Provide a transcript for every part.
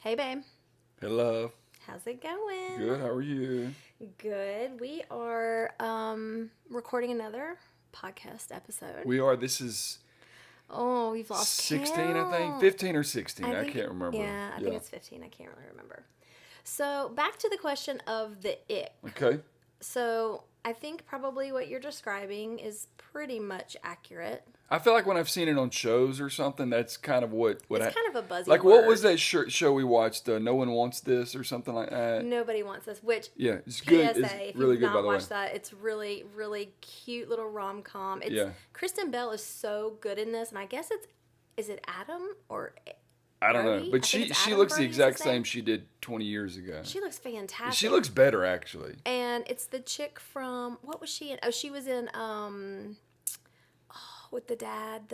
Hey, babe. Hello. How's it going? Good. How are you? Good. We are recording another podcast episode. We are. This is Oh, we've lost 16, I think. count. 15 or 16. I think can't remember. Yeah, I think it's 15. I can't really remember. So, back to the question of the ick. Okay. So, I think probably what you're describing is pretty much accurate. I feel like when I've seen it on shows or something, that's kind of what It's kind of a buzzy like. word. What was that show we watched? No One Wants This or something like that. Nobody Wants This, which Yeah, it's PSA, good. It's if really you've good, by not the way. watched that, it's really, really cute little rom-com. It's, Yeah. Kristen Bell is so good in this, and I guess is it Adam or I don't know, Brody? I but think it's she Adam looks the Brody's exact his name. same she did 20 years ago. She looks fantastic. She looks better, actually. And it's the chick from, what was she in? Oh, she was in, with the dad,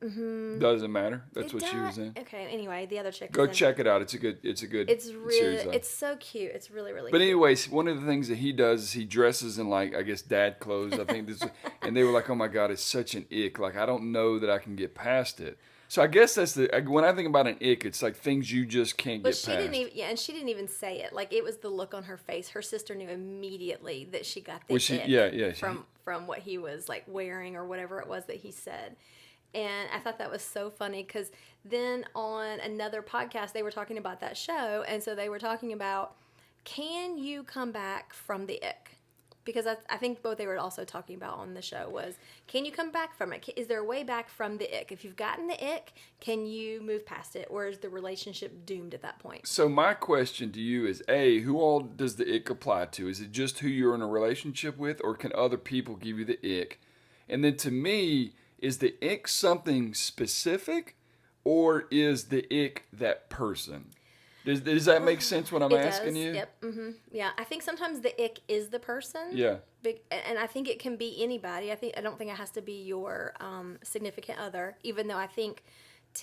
Doesn't matter. That's what she was in. Okay, anyway, the other chick Go was in. check it out. It's a good It's series. really, Though. it's so cute. It's really, really But cute. anyways, one of the things that he does is he dresses in, like, I guess dad clothes. I think this, and they were like, "Oh my God, it's such an ick. Like, I don't know that I can get past it." So I guess that's when I think about an ick, it's like things you just can't But get she past. didn't even, and she didn't even say it. Like, it was the look on her face. Her sister knew immediately that she got the Was she? ick Yeah. from what he was like wearing or whatever it was that he said. And I thought that was so funny because then on another podcast they were talking about that show, and so they were talking about, can you come back from the ick? Because I think what they were also talking about on the show was, can you come back from it? Is there a way back from the ick? If you've gotten the ick, can you move past it? Or is the relationship doomed at that point? So my question to you is: A, who all does the ick apply to? Is it just who you're in a relationship with, or can other people give you the ick? And then to me, is the ick something specific, or is the ick that person? Does that make sense what I'm asking you? Yep. Yeah. I think sometimes the ick is the person. Yeah. And I think it can be anybody. I don't think it has to be your significant other, even though I think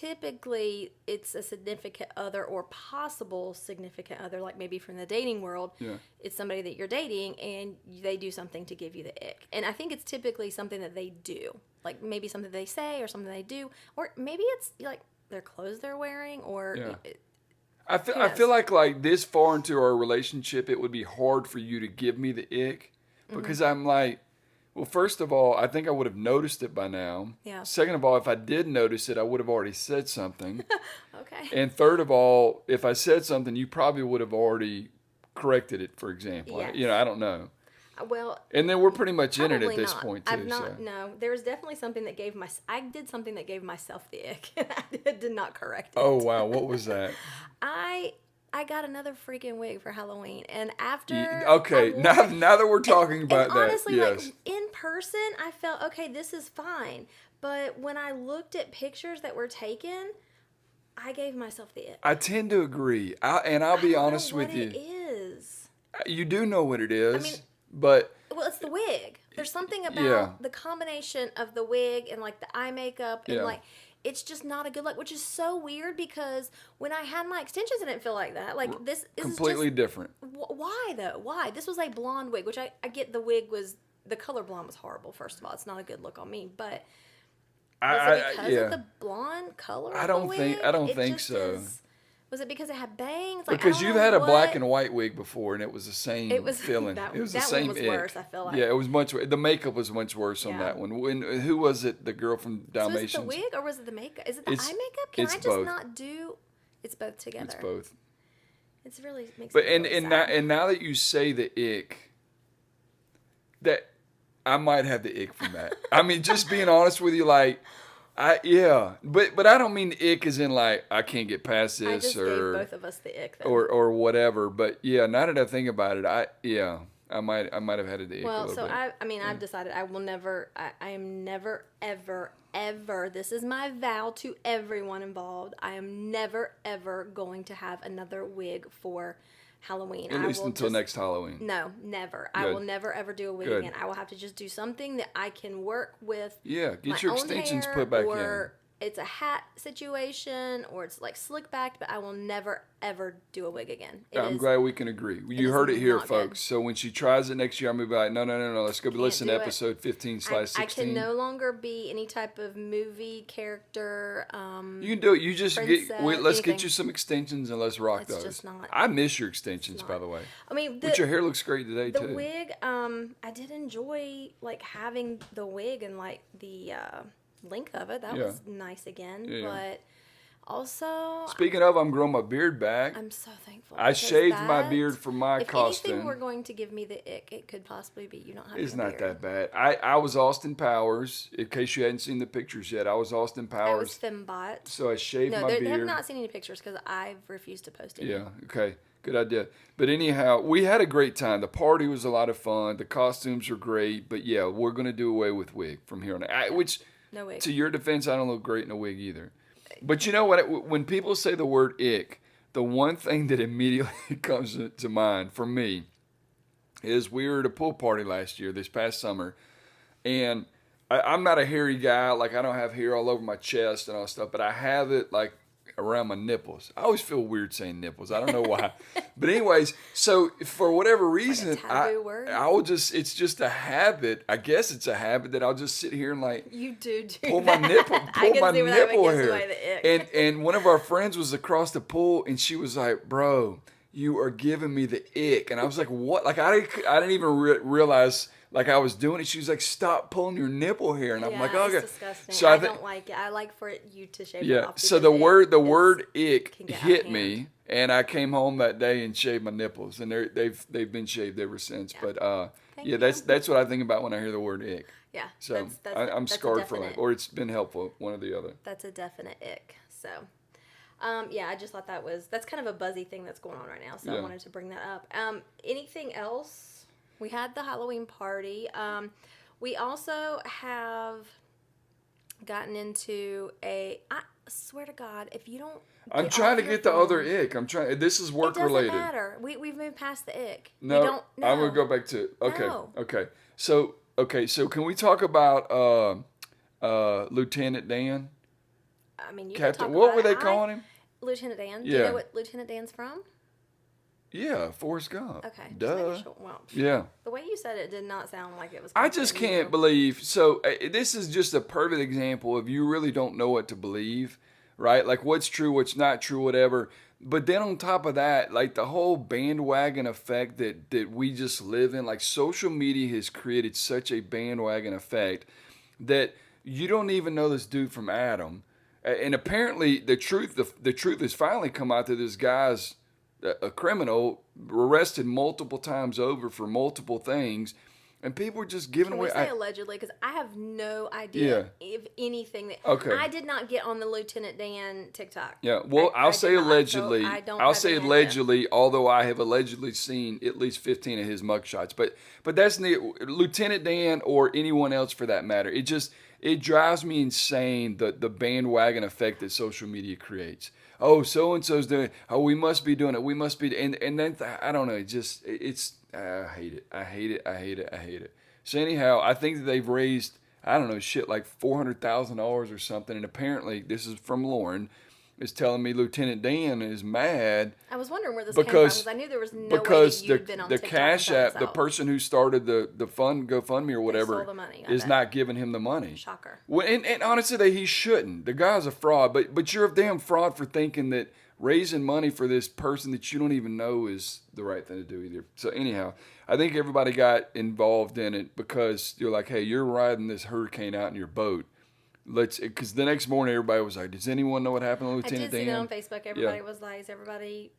typically it's a significant other or possible significant other, like maybe from the dating world. Yeah. It's somebody that you're dating and they do something to give you the ick. And I think it's typically something that they do, like maybe something they say or something they do, or maybe it's like their clothes they're wearing or. Yeah. I feel like this far into our relationship, it would be hard for you to give me the ick because I'm like, well, first of all, I think I would have noticed it by now. Yeah. Second of all, if I did notice it, I would have already said something. Okay. And third of all, if I said something, you probably would have already corrected it, for example. Yes. I don't know. Well, And then we're pretty much in it probably at this not. point, too. I've not. No, there was definitely something that I did something that gave myself the ick. I did not correct it. Oh, wow. What was that? I got another freaking wig for Halloween, and after Okay, I now wore it- that we're talking about and that, honestly, yes. like in person, I felt okay. This is fine, but when I looked at pictures that were taken, I gave myself the ick. I tend to agree. I'll be honest with you. It is. You do know what it is, mean, but Well, it's the wig. There's something about Yeah. the combination of the wig and like the eye makeup and Yeah. like it's just not a good look, which is so weird because when I had my extensions, I didn't feel like that. Like this is completely just, different. Why though? Why? This was a blonde wig, which I get the wig was the color blonde was horrible. First of all, it's not a good look on me, but was it because of the blonde color? I of don't the think- wig? I don't It think just so. Was it because it had bangs? Like, I Because don't you've know had a black what- and white wig before, and it was the same It was- feeling. that- it was that the one same was ick. worse, I feel like. Yeah, it was much. The makeup was much worse on Yeah. that one. Who was it? The girl from So Dalmatians. is it the wig or was it the makeup? Is it the It's- eye makeup? Can it's I just both. not do? It's both together. It's both. It's really makes But me really sad. now that you say the ick, that I might have the ick from that. I mean, just being honest with you, like. But I don't mean the ick as in like I can't get past I this just or gave both of us the ick. Then. or whatever. But yeah, now that I think about it, I might have had the ick a Well, little so bit. I've decided I will never. I am never ever. This is my vow to everyone involved. I am never ever going to have another wig for Halloween. At least until next Halloween. No, never. I Good. will never ever do a wig Good. again. I will have to just do something that I can work with. Yeah, my get your own extensions hair put back or it's a hat situation or it's like slick backed, but I will never ever do a wig again. I'm glad we can agree. You heard it here, folks. So when she tries it next year, I'm going to be like, no. Let's go listen to episode 15/16. I can no longer be any type of movie character. You can do it. You just let's get you some extensions and let's rock those. It's just not. I miss your extensions, by the way. I mean, but your hair looks great today too. The wig, I did enjoy like having the wig and like the length of it. That was nice again, but. Also, speaking of, I'm growing my beard back. I'm so thankful. I shaved my beard for my costume. If anything were going to give me the ick, it could possibly be you don't have It's a not beard. that bad. I was Austin Powers. In case you hadn't seen the pictures yet, I was Austin Powers. I was Fembot. So I shaved my beard. They have not seen any pictures because I've refused to post any. Yeah, okay. Good idea. But anyhow, we had a great time. The party was a lot of fun. The costumes were great. But yeah, we're going to do away with wig from here on out. Which, no wig. To your defense, I don't look great in a wig either. But you know what? When people say the word ick, the one thing that immediately comes to mind for me is we were at a pool party this past summer, and I'm not a hairy guy. Like, I don't have hair all over my chest and all that stuff, but I have it, like, around my nipples. I always feel weird saying nipples. I don't know why. But anyways, so for whatever reason, I will just, it's just a habit. I guess it's a habit that I'll just sit here and like you do pull my nipple hair. And one of our friends was across the pool and she was like, "Bro, you are giving me the ick." And I was like, "What?" Like I didn't even realize like I was doing it. She was like, "Stop pulling your nipple hair." And I'm like, "Oh, it's disgusting. So I don't like it. I like for you to shave it off. So the word ick hit me, and I came home that day and shaved my nipples, and they've been shaved ever since. Yeah. But that's what I think about when I hear the word ick. Yeah. So I'm scarred for it, or it's been helpful, one or the other. That's a definite ick. So. I just thought that's kind of a buzzy thing that's going on right now, so I wanted to bring that up. Anything else? We had the Halloween party. We also have gotten into I swear to God, if you don't... I'm trying to get the other ick. This is work related. It doesn't matter. We've moved past the ick. No, I'm going to go back to it. Okay. No. Okay. So can we talk about Lieutenant Dan? I mean, you Captain, can talk what about were they calling him? Lieutenant Dan. Do you know what Lieutenant Dan's from? Yeah, Forrest Gump. Okay. Duh. Well, yeah. The way you said it did not sound like it was. I just can't believe. So this is just a perfect example of you really don't know what to believe, right? Like what's true, what's not true, whatever. But then on top of that, like the whole bandwagon effect that we just live in, like social media has created such a bandwagon effect that you don't even know this dude from Adam. And apparently the truth has finally come out that this guy's a criminal, arrested multiple times over for multiple things, and people are just giving away. Can we say allegedly? Because I have no idea if anything. I did not get on the Lieutenant Dan TikTok. Yeah, well, I'll say allegedly. I'll say allegedly, although I have allegedly seen at least 15 of his mugshots. But that's Lieutenant Dan or anyone else for that matter. It drives me insane the bandwagon effect that social media creates. Oh, so and so's doing it. Oh, we must be doing it. We must be, and then I don't know. I hate it. So anyhow, I think that they've raised like $400,000 or something, and apparently this is from Lauren. Is telling me Lieutenant Dan is mad. I was wondering where this came from because I knew there was no way that you'd been on TikTok. Because the Cash App, the person who started the GoFundMe or whatever, is not giving him the money. Shocker. Well, and honestly, he shouldn't. The guy's a fraud, but you're a damn fraud for thinking that raising money for this person that you don't even know is the right thing to do either. So anyhow, I think everybody got involved in it because you're like, hey, you're riding this hurricane out in your boat. Because the next morning everybody was like, does anyone know what happened to Lieutenant Dan? I did see that on Facebook. Everybody was like, is anybody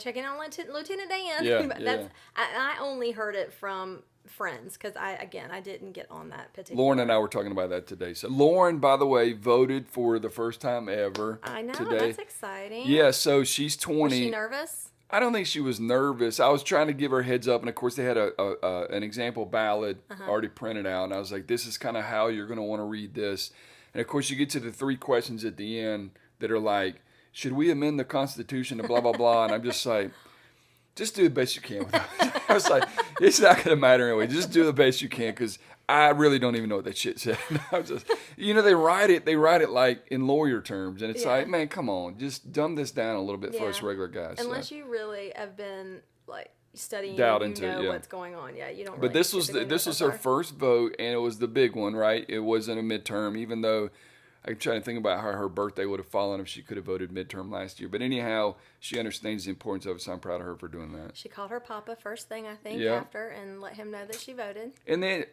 checking on Lieutenant Dan? Yeah. I only heard it from friends because I didn't get on that particular. Lauren and I were talking about that today. So Lauren, by the way, voted for the first time ever. I know, today. That's exciting. Yeah, so she's 20. Was she nervous? I don't think she was nervous. I was trying to give her heads up, and of course they had an example ballot already printed out, and I was like, this is kind of how you're going to want to read this. And of course you get to the 3 questions at the end that are like, should we amend the Constitution to blah, blah, blah, and I'm just like, just do the best you can with it. I was like, it's not going to matter anyway. Just do the best you can because I really don't even know what that shit said. I'm just, they write it like in lawyer terms, and it's like, man, come on, just dumb this down a little bit for us regular guys. Unless you really have been like studying, Dialed and into it, what's going on. Yeah, you don't. But Really this was her first vote, and it was the big one, right? It wasn't a midterm, even though I'm trying to think about how her birthday would have fallen if she could have voted midterm last year. But anyhow, she understands the importance of it, so I'm proud of her for doing that. She called her papa first thing, I think, after, and let him know that she voted. And then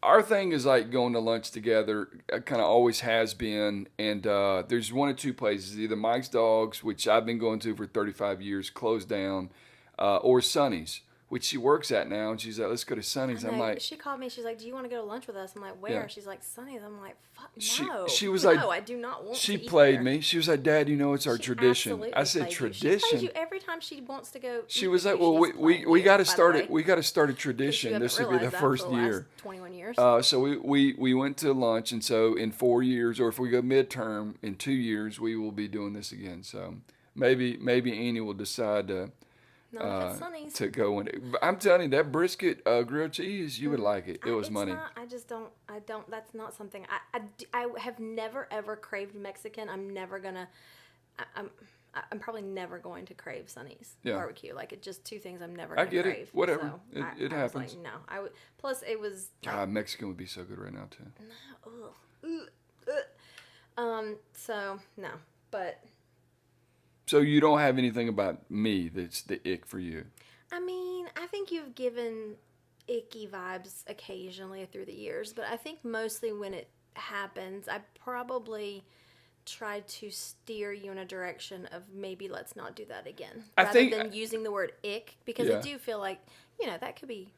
our thing is like going to lunch together. It kind of always has been. And there's one or two places, either Mike's Dogs, which I've been going to for 35 years, closed down, or Sonny's, which she works at now, and she's like, let's go to Sonny's. I'm like, she called me. She's like, do you want to go to lunch with us? I'm like, where? Yeah. She's like, Sonny's. I'm like, fuck no. She was no, like, I do not want. She to played eat me. She was like, Dad, it's our tradition. I said, tradition. She plays you every time she wants to go. She was like, well, we got to start it. We got to start a tradition. This would be the first year. 21 years. So we went to lunch, and so in 4 years, or if we go midterm in 2 years, we will be doing this again. So maybe Annie will decide to. To go in. I'm telling you, that brisket grilled cheese, you would like it. It was money. I don't. That's not something. I have never ever craved Mexican. I'm never gonna. I'm probably never going to crave Sonny's barbecue. Like it's just two things I'm never gonna crave. I get it. Whatever. So it happens. I was like, no, I would. Plus, it was. God, Mexican would be so good right now too. No. So no, but. So you don't have anything about me that's the ick for you? I mean, I think you've given icky vibes occasionally through the years, but I think mostly when it happens, I probably try to steer you in a direction of maybe let's not do that again. Rather than using the word ick, because I do feel like, that could be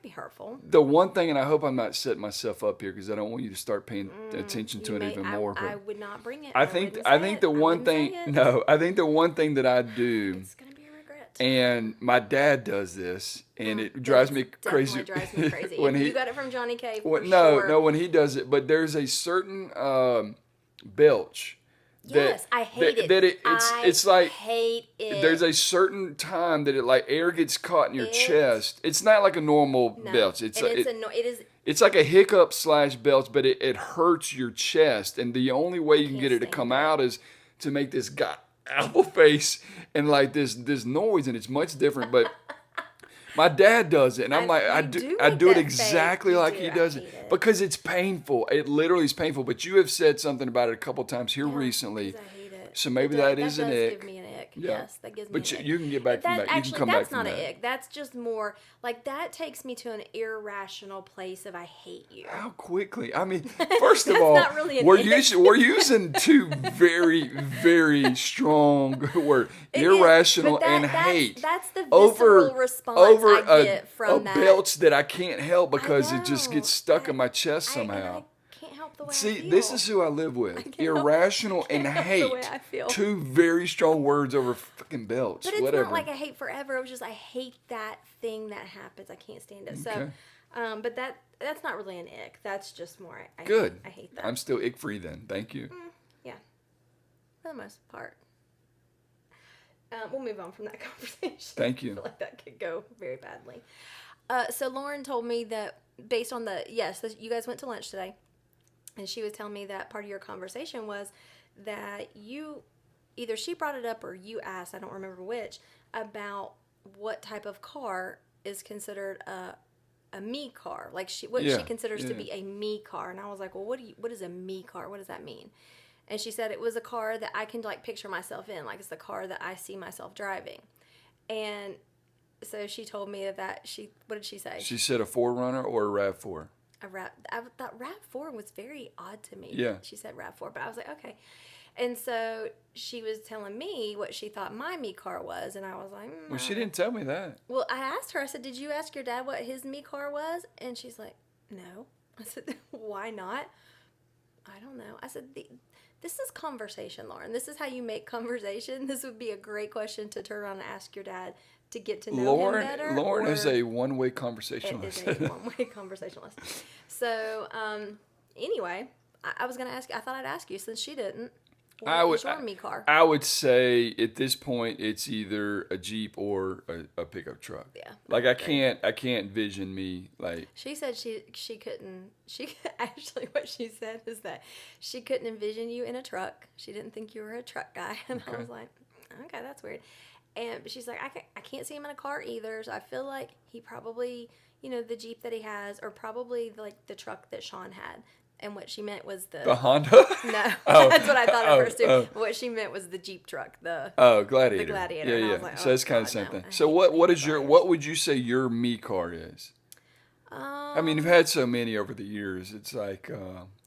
hurtful. The one thing, and I hope I'm not setting myself up here because I don't want you to start paying attention to it even more. I would not bring it. I think the one thing. No, I think the one thing that I do. It's gonna be a regret. And my dad does this, and it drives me crazy. Drives me crazy. When you got it from Johnny K. No, when he does it, but there's a certain belch. Yes, I hate it. It's like hate it. There's a certain time that it like air gets caught in your chest. It's not like a normal belch. It's like a hiccup / belch, but it hurts your chest, and the only way you can get it to come out is to make this apple face and like this noise, and it's much different. But my dad does it, and I'm like, I do it exactly like he does it because it's painful. It literally is painful. But you have said something about it a couple times here recently. I hate it. So maybe that is an ick. Give me an ick. Yes, that gives me an ick. But you can get back from that. You can come back from that. That's not an ick. That's just more like that takes me to an irrational place of I hate you. How quickly? I mean, first of all, not really we're using two very, very strong words: irrational and hate. That's the visceral response I get from a belch that I can't help because it just gets stuck in my chest somehow. See, this is who I live with. Irrational and hate. Two very strong words over fucking belch. But it's not like I hate forever. It was just I hate that thing that happens. I can't stand it. So, but that's not really an ick. That's just more. Good. I hate that. I'm still ick free then. Thank you. Yeah, for the most part. We'll move on from that conversation. Thank you. I feel like that could go very badly. So Lauren told me that based on you guys went to lunch today. And she was telling me that part of your conversation was that either she brought it up or you asked, I don't remember which, about what type of car is considered a me car. Like she considers to be a me car. And I was like, well, what is a me car? What does that mean? And she said it was a car that I can like picture myself in. Like it's the car that I see myself driving. And so she told me what did she say? She said a 4Runner or a RAV4. I thought RAV4 was very odd to me. Yeah. She said RAV4, but I was like, okay. And so she was telling me what she thought my me car was, and I was like, Well, she didn't tell me that. Well, I asked her, I said, did you ask your dad what his me car was? And she's like, no. I said, why not? I don't know. I said, this is conversation, Lauren. This is how you make conversation. This would be a great question to turn around and ask your dad to get to know him better. Lauren is a one-way conversationalist. It is a one-way conversationalist. So, anyway, I was going to ask, I thought I'd ask you since she didn't. What is your me car? I would say at this point it's either a Jeep or a pickup truck. Yeah. Like I can't vision me like. She said she couldn't. She actually what she said is that she couldn't envision you in a truck. She didn't think you were a truck guy, and I was like, okay, that's weird. And she's like, I can't see him in a car either. So I feel like he probably, the Jeep that he has, or probably like the truck that Sean had. And what she meant was the Honda. No, that's what I thought at first too. What she meant was the Jeep truck, Gladiator. The Gladiator. Yeah, and I yeah. was like, So that's kind of God, something. no. So what would you say your me car is? I mean, you've had so many over the years. It's like,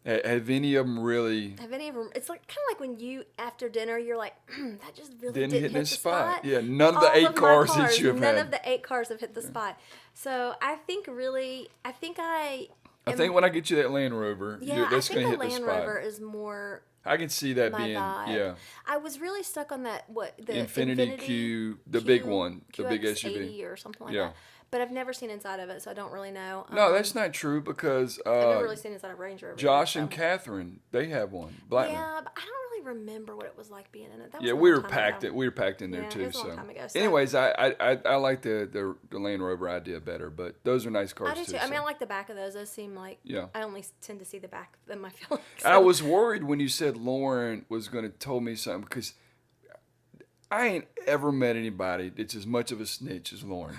have any of them really? It's like kind of like when you after dinner you're like, that just really Didn't hit hit the this spot. Yeah, none of All the 8 my cars that you have none had. of the 8 cars have hit the spot. So I think I think when I get you that Land Rover, that's going to hit the spot. I think the Land Rover is more. I can see that my being, vibe. yeah. I was really stuck on that the Infinity Q, the big one, the big SUV, QX80 or something like that. But I've never seen inside of it, so I don't really know. No, that's not true because I've never really seen inside of Range Rover. Josh and Catherine, they have one, black one. Yeah, but I don't really remember what it was like being in it. That was Yeah, a we long were time packed. ago. We were packed in there Yeah, too. it was a long time ago, so- anyways, I like the Land Rover idea better, but those are nice cars I do too. I mean, I like the back of those. Those seem like. Yeah. I only tend to see the back of them. I feel like. I was worried when you said Lauren was going to tell me something because I ain't ever met anybody that's as much of a snitch as Lauren.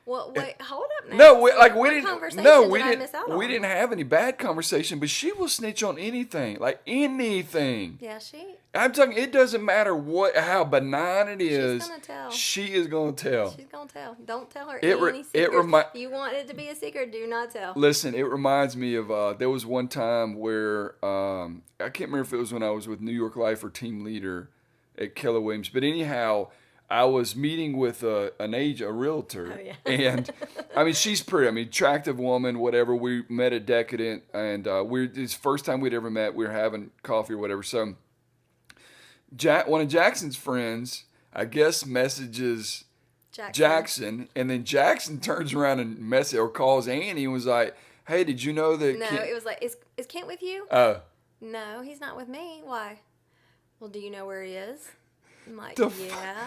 Well, wait, hold up now. No, we What didn't. conversations No, we did I didn't. miss out We on? didn't have any bad conversation, but she will snitch on anything, like anything. Yeah, she. I'm talking. It doesn't matter how benign it is. She's gonna tell. She is gonna tell. She's gonna tell. Don't tell her It any secrets. You want it to be a secret? Do not tell. Listen, it reminds me of there was one time where I can't remember if it was when I was with New York Life or team leader at Keller Williams, but anyhow. I was meeting with a realtor, and I mean she's pretty. I mean, attractive woman, whatever. We met at Decadent, and it's the first time we'd ever met. We were having coffee or whatever. So, one of Jackson's friends, I guess, messages Jackson, and then Jackson turns around and calls Annie and was like, "Hey, did you know that?" No, it was like, is Kent with you? No, he's not with me. Why? Well, do you know where he is? I'm like, yeah,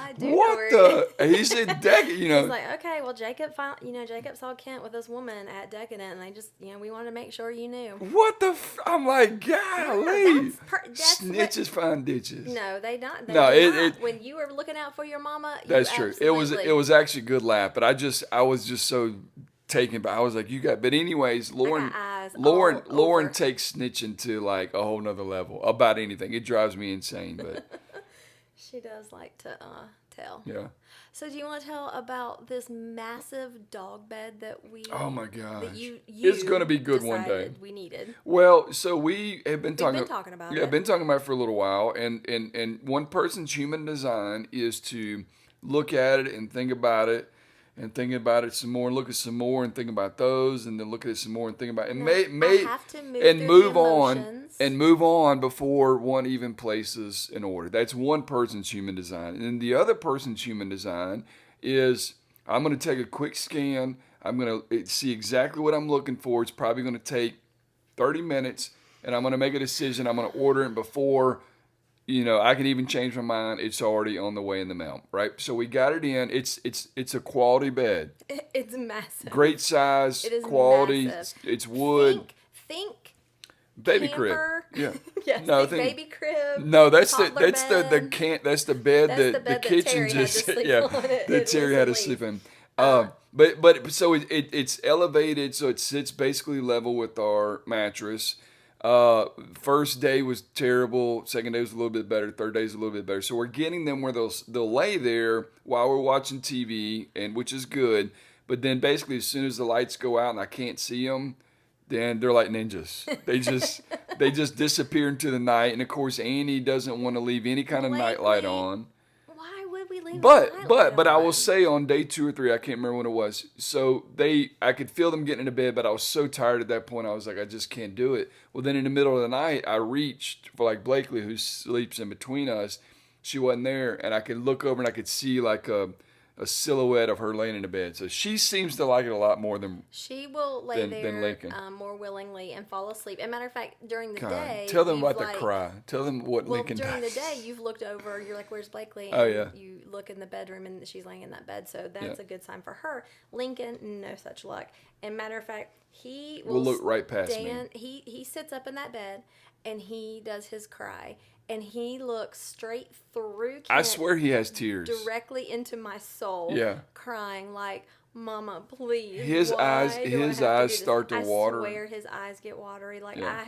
I do know where he is. He said Decadent, He's like, okay, well, Jacob saw Kent with this woman at Decadent, and they just, we wanted to make sure you knew. What the? I'm like, golly. Snitches find ditches. No, they don't. When you were looking out for your mama, that's true. It was actually a good laugh, but I was just so taken by. I was like, you got. But anyways, Lauren takes snitching to like a whole nother level about anything. It drives me insane, but. She does like to tell. Yeah. So do you want to tell about this massive dog bed that we? Oh my gosh! That you it's going to be good one day. We needed. Well, so we have been talking. We've been talking about it. Yeah, been talking about it for a little while, and one person's human design is to look at it and think about it. And think about it some more, and look at some more, and think about those, and then look at it some more, and think about it, and move on before one even places an order. That's one person's human design, and then the other person's human design is I'm going to take a quick scan. I'm going to see exactly what I'm looking for. It's probably going to take 30 minutes, and I'm going to make a decision. I'm going to order it before. I can even change my mind. It's already on the way in the mail, right? So we got it in. It's a quality bed. It's massive. Great size, it is quality. Massive. It's wood. Think. Baby camper. crib. Yeah. Yes. No, baby crib. No, that's the bed. That's the bed that the kitchen just that Terry had to sleep in. But so it's elevated, so it sits basically level with our mattress. First day was terrible. Second day was a little bit better. Third day is a little bit better. So we're getting them where they'll lay there while we're watching TV, and which is good. But then basically, as soon as the lights go out and I can't see them, then they're like ninjas. They just disappear into the night. And of course, Annie doesn't want to leave any kind of nightlight on. Why would we leave? But I will say on day 2 or 3, I can't remember when it was. So I could feel them getting into bed, but I was so tired at that point. I was like, I just can't do it. Well, then in the middle of the night, I reached for like Blakely, who sleeps in between us. She wasn't there, and I could look over and I could see like a a silhouette of her laying in the bed. So she seems to like it a lot more than She will lay than there Lincoln. more willingly and fall asleep. As a matter of fact, during the God. day, Tell them you've, about the cry. Tell them what well, Lincoln during does. the day, you've looked over. You're like, "Where's Blakely?" And Oh, yeah. you look in the bedroom, and she's laying in that bed. So that's Yeah. a good sign for her. Lincoln, no such luck. And matter of fact, he Will look right past me. He sits up in that bed, and he does his cry, and he looks straight through. I Kent swear he has tears. directly into my soul. Yeah. Crying like, "Mama, please." His why eyes- do I his have to do eyes this?" start to water. I swear his eyes get watery. Like, Yeah.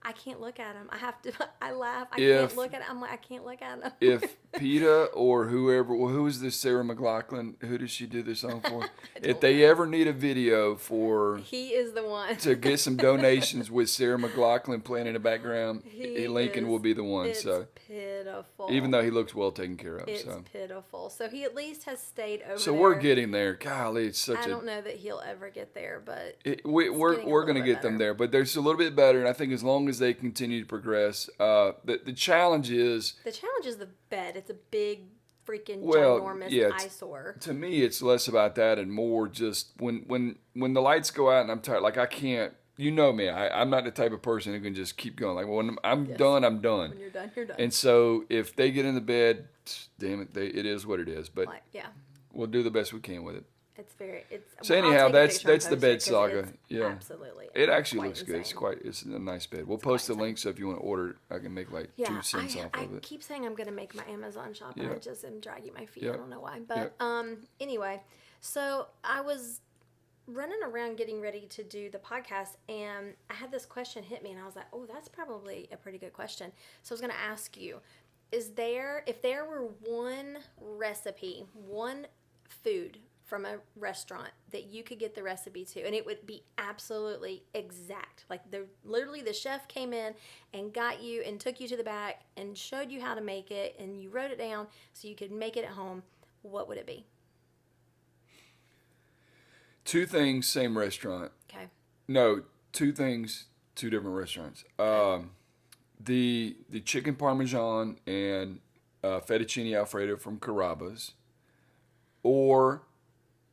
I can't look at him. I have to, I laugh. I If- can't look at him. I'm like, I can't look at him. If PETA or whoever, well, who is this Sarah McLachlan? Who does she do this song for? If they ever need a video for He is the one. to get some donations with Sarah McLachlan playing in the background, Lincoln is- will be the one. It's So pitiful. even though he looks well taken care of, it's so pitiful. So he at least has stayed over so there. we're getting there. Golly, it's such I a don't know that he'll ever get there, but we're getting a we're little going to bit get them better. there, but there's a little bit better, and I think as long as they continue to progress, the challenge is. the challenge is the bed. It's a big, freaking, Well, ginormous yeah, eyesore. To me, it's less about that and more just when the lights go out and I'm tired. Like I can't, you know me. I'm not the type of person who can just keep going. Like when I'm Yes. done, I'm done. When you're done, you're done. And so if they get in the bed, damn it, it is what it is. But Like, yeah, we'll do the best we can with it. it's very. It's So well, I'll anyhow, take a that's picture and the post bed it 'cause saga. it's Yeah. absolutely. It actually quite looks good. insane. It's a nice bed. We'll It's post the quite link so if you want to order it, I can make like Yeah, 2 cents off I of it. keep saying I'm gonna make my Amazon shop, and Yeah. I just am dragging my feet. Yeah. I don't know why, but anyway, so I was running around getting ready to do the podcast, and I had this question hit me, and I was like, "Oh, that's probably a pretty good question." So I was gonna ask you, if there were one recipe, one food from a restaurant that you could get the recipe to, and it would be absolutely exact, like literally the chef came in and got you and took you to the back and showed you how to make it, and you wrote it down so you could make it at home, what would it be? 2 things, same restaurant. Okay. No, 2 things, 2 different restaurants. The chicken parmesan and fettuccine alfredo from Carrabba's, or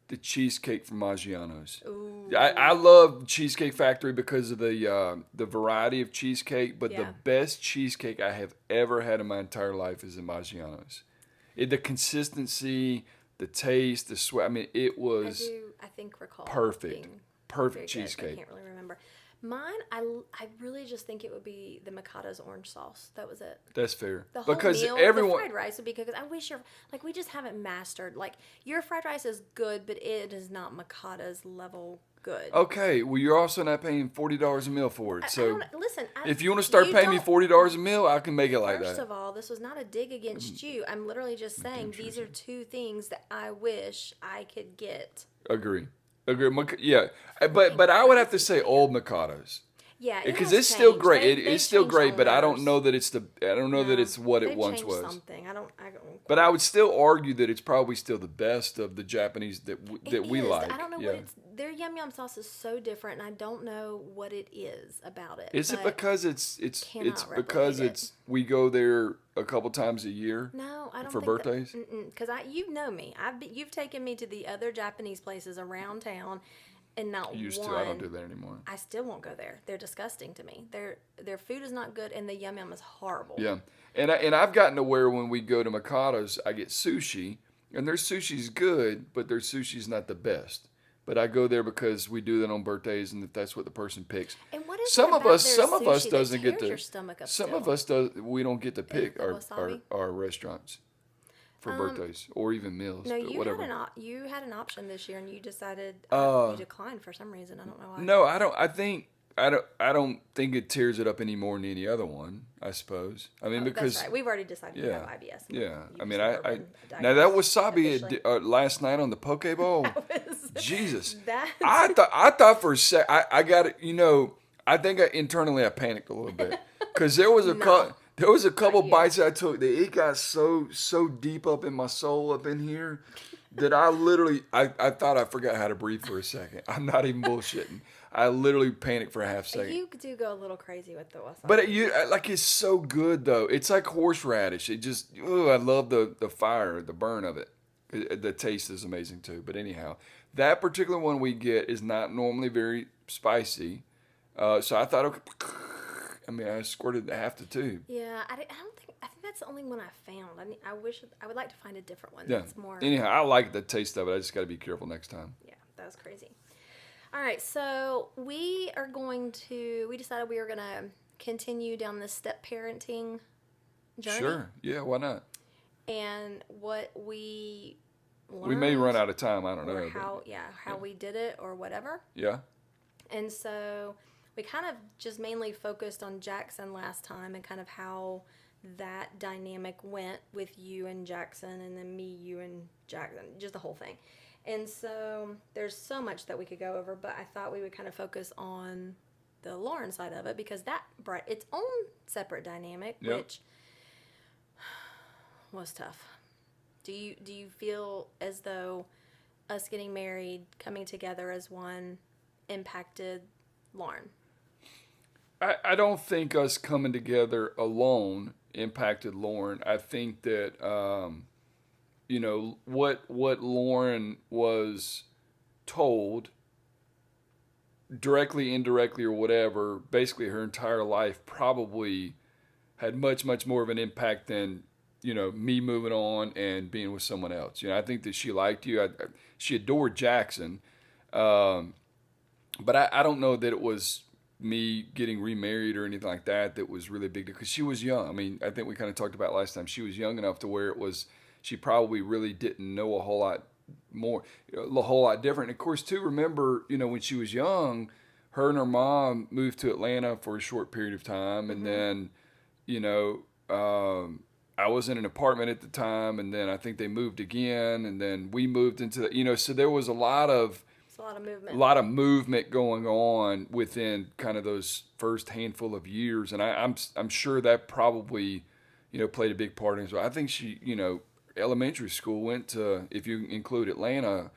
the cheesecake from Maggiano's. Ooh. I love Cheesecake Factory because of the variety of cheesecake, but the Yeah. best cheesecake I have ever had in my entire life is in Maggiano's. The consistency, the taste, the sweat. I mean, it was I think recall perfect. being Perfect very good, but cheesecake. I can't really remember. Mine, I really just think it would be the Mikado's orange sauce. That was it. That's fair. The whole Because meal, everyone, the fried rice would be good. Because I wish we just haven't mastered. Like, your fried rice is good, but it is not Mikado's level good. okay, well, you're also not paying $40 a meal for it. So Listen, if you want to start paying me $40 a meal, I can make it like First that. of all, this was not a dig against you. I'm literally just saying these are 2 things that I wish I could get. Agree. Yeah, but I would have to say old Mikado's. Yeah, Because has it's still changed. great. They it's still changed great, but I don't owners. know that it's what it They've once changed was. Something. I don't. But I would still argue that it's probably still the best of the Japanese that we is. like. I don't know yeah. what it's. Their yum yum sauce is so different, and I don't know what it is about it. Is it but because it's cannot because replicate it's we go there a couple times a year? No, I don't. For think birthdays? Because you know me. You've taken me to the other Japanese places around town, and not Used one. to. I don't do that anymore. I still won't go there. They're disgusting to me. Their food is not good, and the yum yum is horrible. Yeah, and I've gotten to where when we go to Mikado's, I get sushi, and their sushi's good, but their sushi's not the best. But I go there because we do that on birthdays, and that's what the person picks. And what is Some it of about us their doesn't sushi that get tears to. your stomach up Some still? of us we don't get to pick the our wasabi? restaurants for birthdays or even meals. No, but you whatever. had an option this year, and you decided you declined for some reason. I don't know why. No, I don't. I don't think it tears it up any more than any other one. I suppose. I mean, because That's right. We've already decided you yeah, have IBS. yeah. You I just mean, never I been now that diagnosed wasabi officially. last night on the poke bowl. was- Jesus, That's- I thought for a sec I got it. You know, I think internally I panicked a little bit because there was a couple you. bites I took that it got so deep up in my soul up in here that I literally I thought I forgot how to breathe for a second. I'm not even bullshitting. I literally panicked for a half second. You do go a little crazy with the wasabi. But it's so good though. It's like horseradish. It just I love the fire, the burn of it. The taste is amazing too. But anyhow, that particular one we get is not normally very spicy. So I thought, okay, I mean, I squirted half the tube. Yeah, I don't think, I think that's the only one I found. I wish, I would like to find a different one Yeah. that's more. Anyhow, I like the taste of it. I just got to be careful next time. Yeah, that was crazy. All right, so we decided we were going to continue down this step parenting journey. Sure. Yeah, why not? And what we learned. We may run out of time. I don't know. Or how we did it or whatever. Yeah. And so we kind of just mainly focused on Jackson last time and kind of how that dynamic went with you and Jackson and then me, you and Jackson, just the whole thing. And so there's so much that we could go over, but I thought we would kind of focus on the Lauren side of it because that brought its own separate dynamic, which was tough. Do you feel as though us getting married, coming together as one, impacted Lauren? I don't think us coming together alone impacted Lauren. I think that what Lauren was told, directly, indirectly, or whatever, basically her entire life probably had much, much more of an impact than me moving on and being with someone else. I think that she liked you. She adored Jackson, but I don't know that it was me getting remarried or anything like that was really big because she was young. I mean, I think we kind of talked about last time. She was young enough to where she probably really didn't know a whole lot more, a whole lot different. And of course, too, remember, when she was young, her and her mom moved to Atlanta for a short period of time, and then, I was in an apartment at the time, and then I think they moved again, and then we moved into so there was a lot of movement. A lot of movement going on within kind of those first handful of years, and I'm sure that probably played a big part in it. So I think she elementary school went to, if you include Atlanta,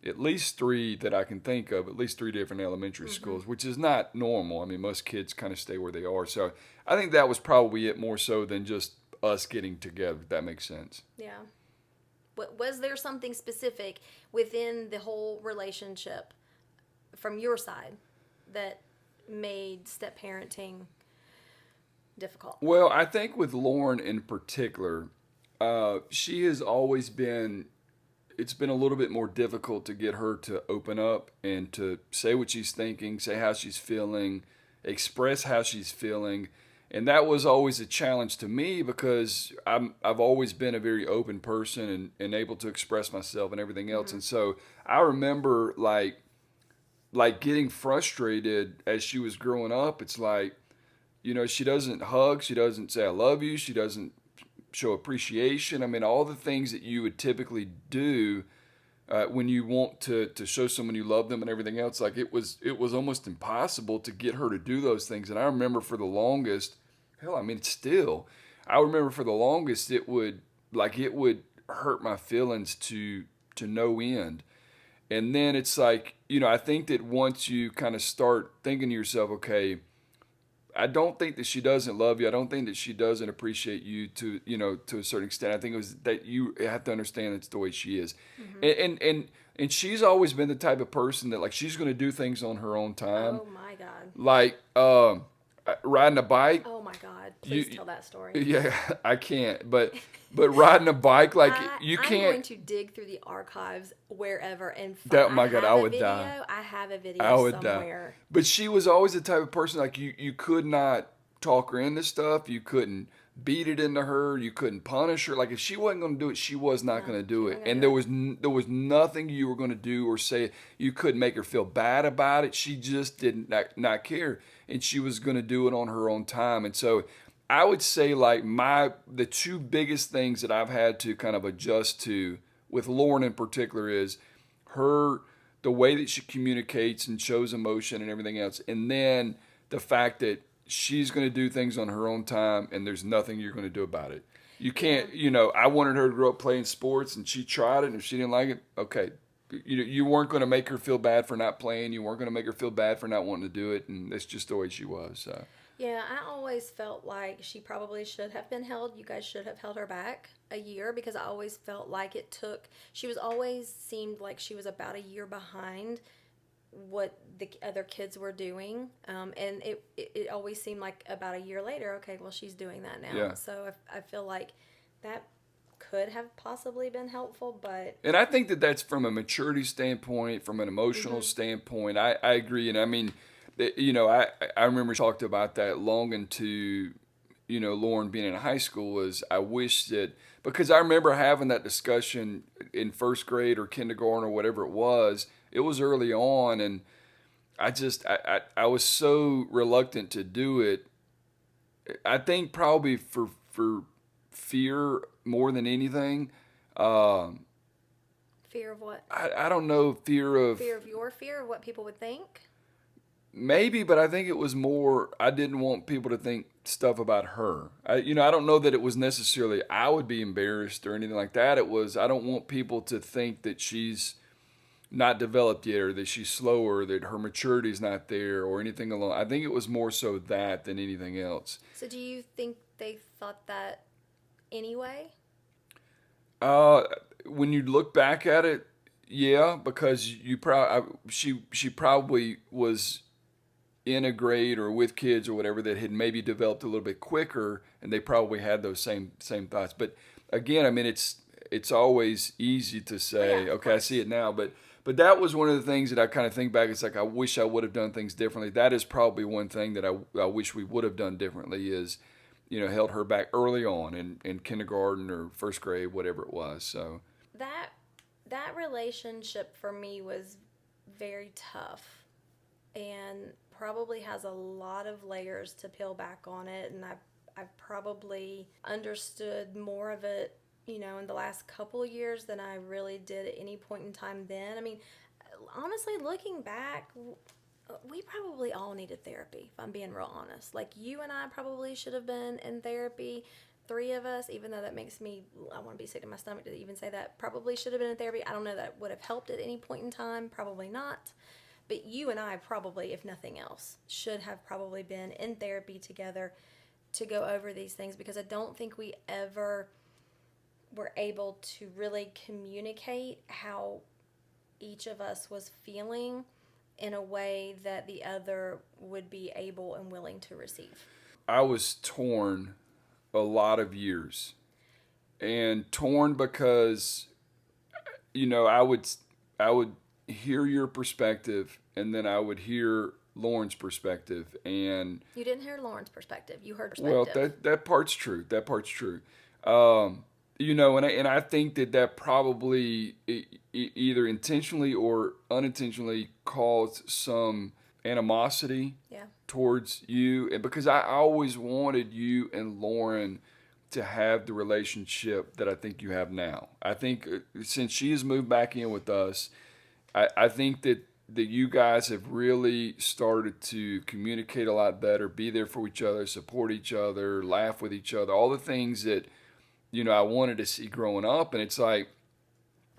at least three that I can think of, at least three different elementary schools, which is not normal. I mean, most kids kind of stay where they are. So I think that was probably it more so than just us getting together, if that makes sense. Yeah. Was there something specific within the whole relationship from your side that made step parenting difficult? Well, I think with Lauren in particular, she has always been, it's been a little bit more difficult to get her to open up and to say what she's thinking, say how she's feeling, express how she's feeling. And that was always a challenge to me because I've always been a very open person and able to express myself and everything else. And so I remember like getting frustrated as she was growing up. It's like, she doesn't hug, she doesn't say I love you, she doesn't show appreciation. I mean, all the things that you would typically do when you want to show someone you love them and everything else. Like it was almost impossible to get her to do those things. And I remember for the longest, hell, I mean, still, I remember for the longest, it would hurt my feelings to no end. And then it's like, I think that once you kind of start thinking to yourself, okay, I don't think that she doesn't love you. I don't think that she doesn't appreciate you to a certain extent. I think it was that you have to understand it's the way she is. And she's always been the type of person that like, she's going to do things on her own time. Oh my God. Like, riding a bike. Oh my God! Please tell that story. Yeah, I can't. But riding a bike, like you can't. I'm going to dig through the archives wherever and find. That, my God, I would die. I have a video I would somewhere. Die. But she was always the type of person like you could not talk her into stuff. You couldn't beat it into her. You couldn't punish her. Like if she wasn't going to do it, she was not going to do it. And there was nothing you were going to do or say. You couldn't make her feel bad about it. She just did not care. And she was going to do it on her own time. And so I would say like the two biggest things that I've had to kind of adjust to with Lauren in particular is the way that she communicates and shows emotion and everything else. And then the fact that she's going to do things on her own time and there's nothing you're going to do about it. You can't, I wanted her to grow up playing sports and she tried it, and if she didn't like it, okay. You weren't going to make her feel bad for not playing. You weren't going to make her feel bad for not wanting to do it, and that's just the way she was. So. Yeah, I always felt like she probably should have been held. You guys should have held her back a year because I always felt like she was always seemed like she was about a year behind what the other kids were doing. And it always seemed like about a year later, okay, well, she's doing that now. Yeah. So I feel like that could have possibly been helpful, but. And I think that that's from a maturity standpoint, from an emotional standpoint. I agree. And I mean, I remember talked about that long into, Lauren being in high school was I wish that, because I remember having that discussion in first grade or kindergarten or whatever it was early on. And I was so reluctant to do it. I think probably for fear more than anything. Fear of what? I don't know, fear of Your fear of what people would think? maybe, but I think it was more I didn't want people to think stuff about her. I don't know that it was necessarily I would be embarrassed or anything like that. It was I don't want people to think that she's not developed yet or that she's slower, that her maturity's not there or anything along. I think it was more so that than anything else. So do you think they thought that anyway? When you look back at it, yeah, because she probably was in a grade or with kids or whatever that had maybe developed a little bit quicker, and they probably had those same thoughts. But again, I mean, it's always easy to say, Yeah, okay, I see it now, but that was one of the things that I kind of think back. It's like I wish I would have done things differently. That is probably one thing that I wish we would have done differently is, held her back early on in kindergarten or first grade, whatever it was. So that relationship for me was very tough and probably has a lot of layers to peel back on it, and I've probably understood more of it, in the last couple years than I really did at any point in time then. I mean, honestly, looking back, we probably all needed therapy, if I'm being real honest. Like, you and I probably should have been in therapy. 3 of us, even though that makes me, I want to be sick to my stomach to even say that, probably should have been in therapy. I don't know that it would have helped at any point in time. Probably not. But you and I probably, if nothing else, should have probably been in therapy together to go over these things, because I don't think we ever were able to really communicate how each of us was feeling in a way that the other would be able and willing to receive. I was torn a lot of years, and torn because I would hear your perspective, and then I would hear Lauren's perspective, and you didn't hear Lauren's perspective. You heard perspective. Well, that part's true. That part's true. And I think that probably either intentionally or unintentionally caused some animosity towards you, and because I always wanted you and Lauren to have the relationship that I think you have now. I think since she has moved back in with us, I think that you guys have really started to communicate a lot better, be there for each other, support each other, laugh with each other, all the things that I wanted to see growing up. And it's like,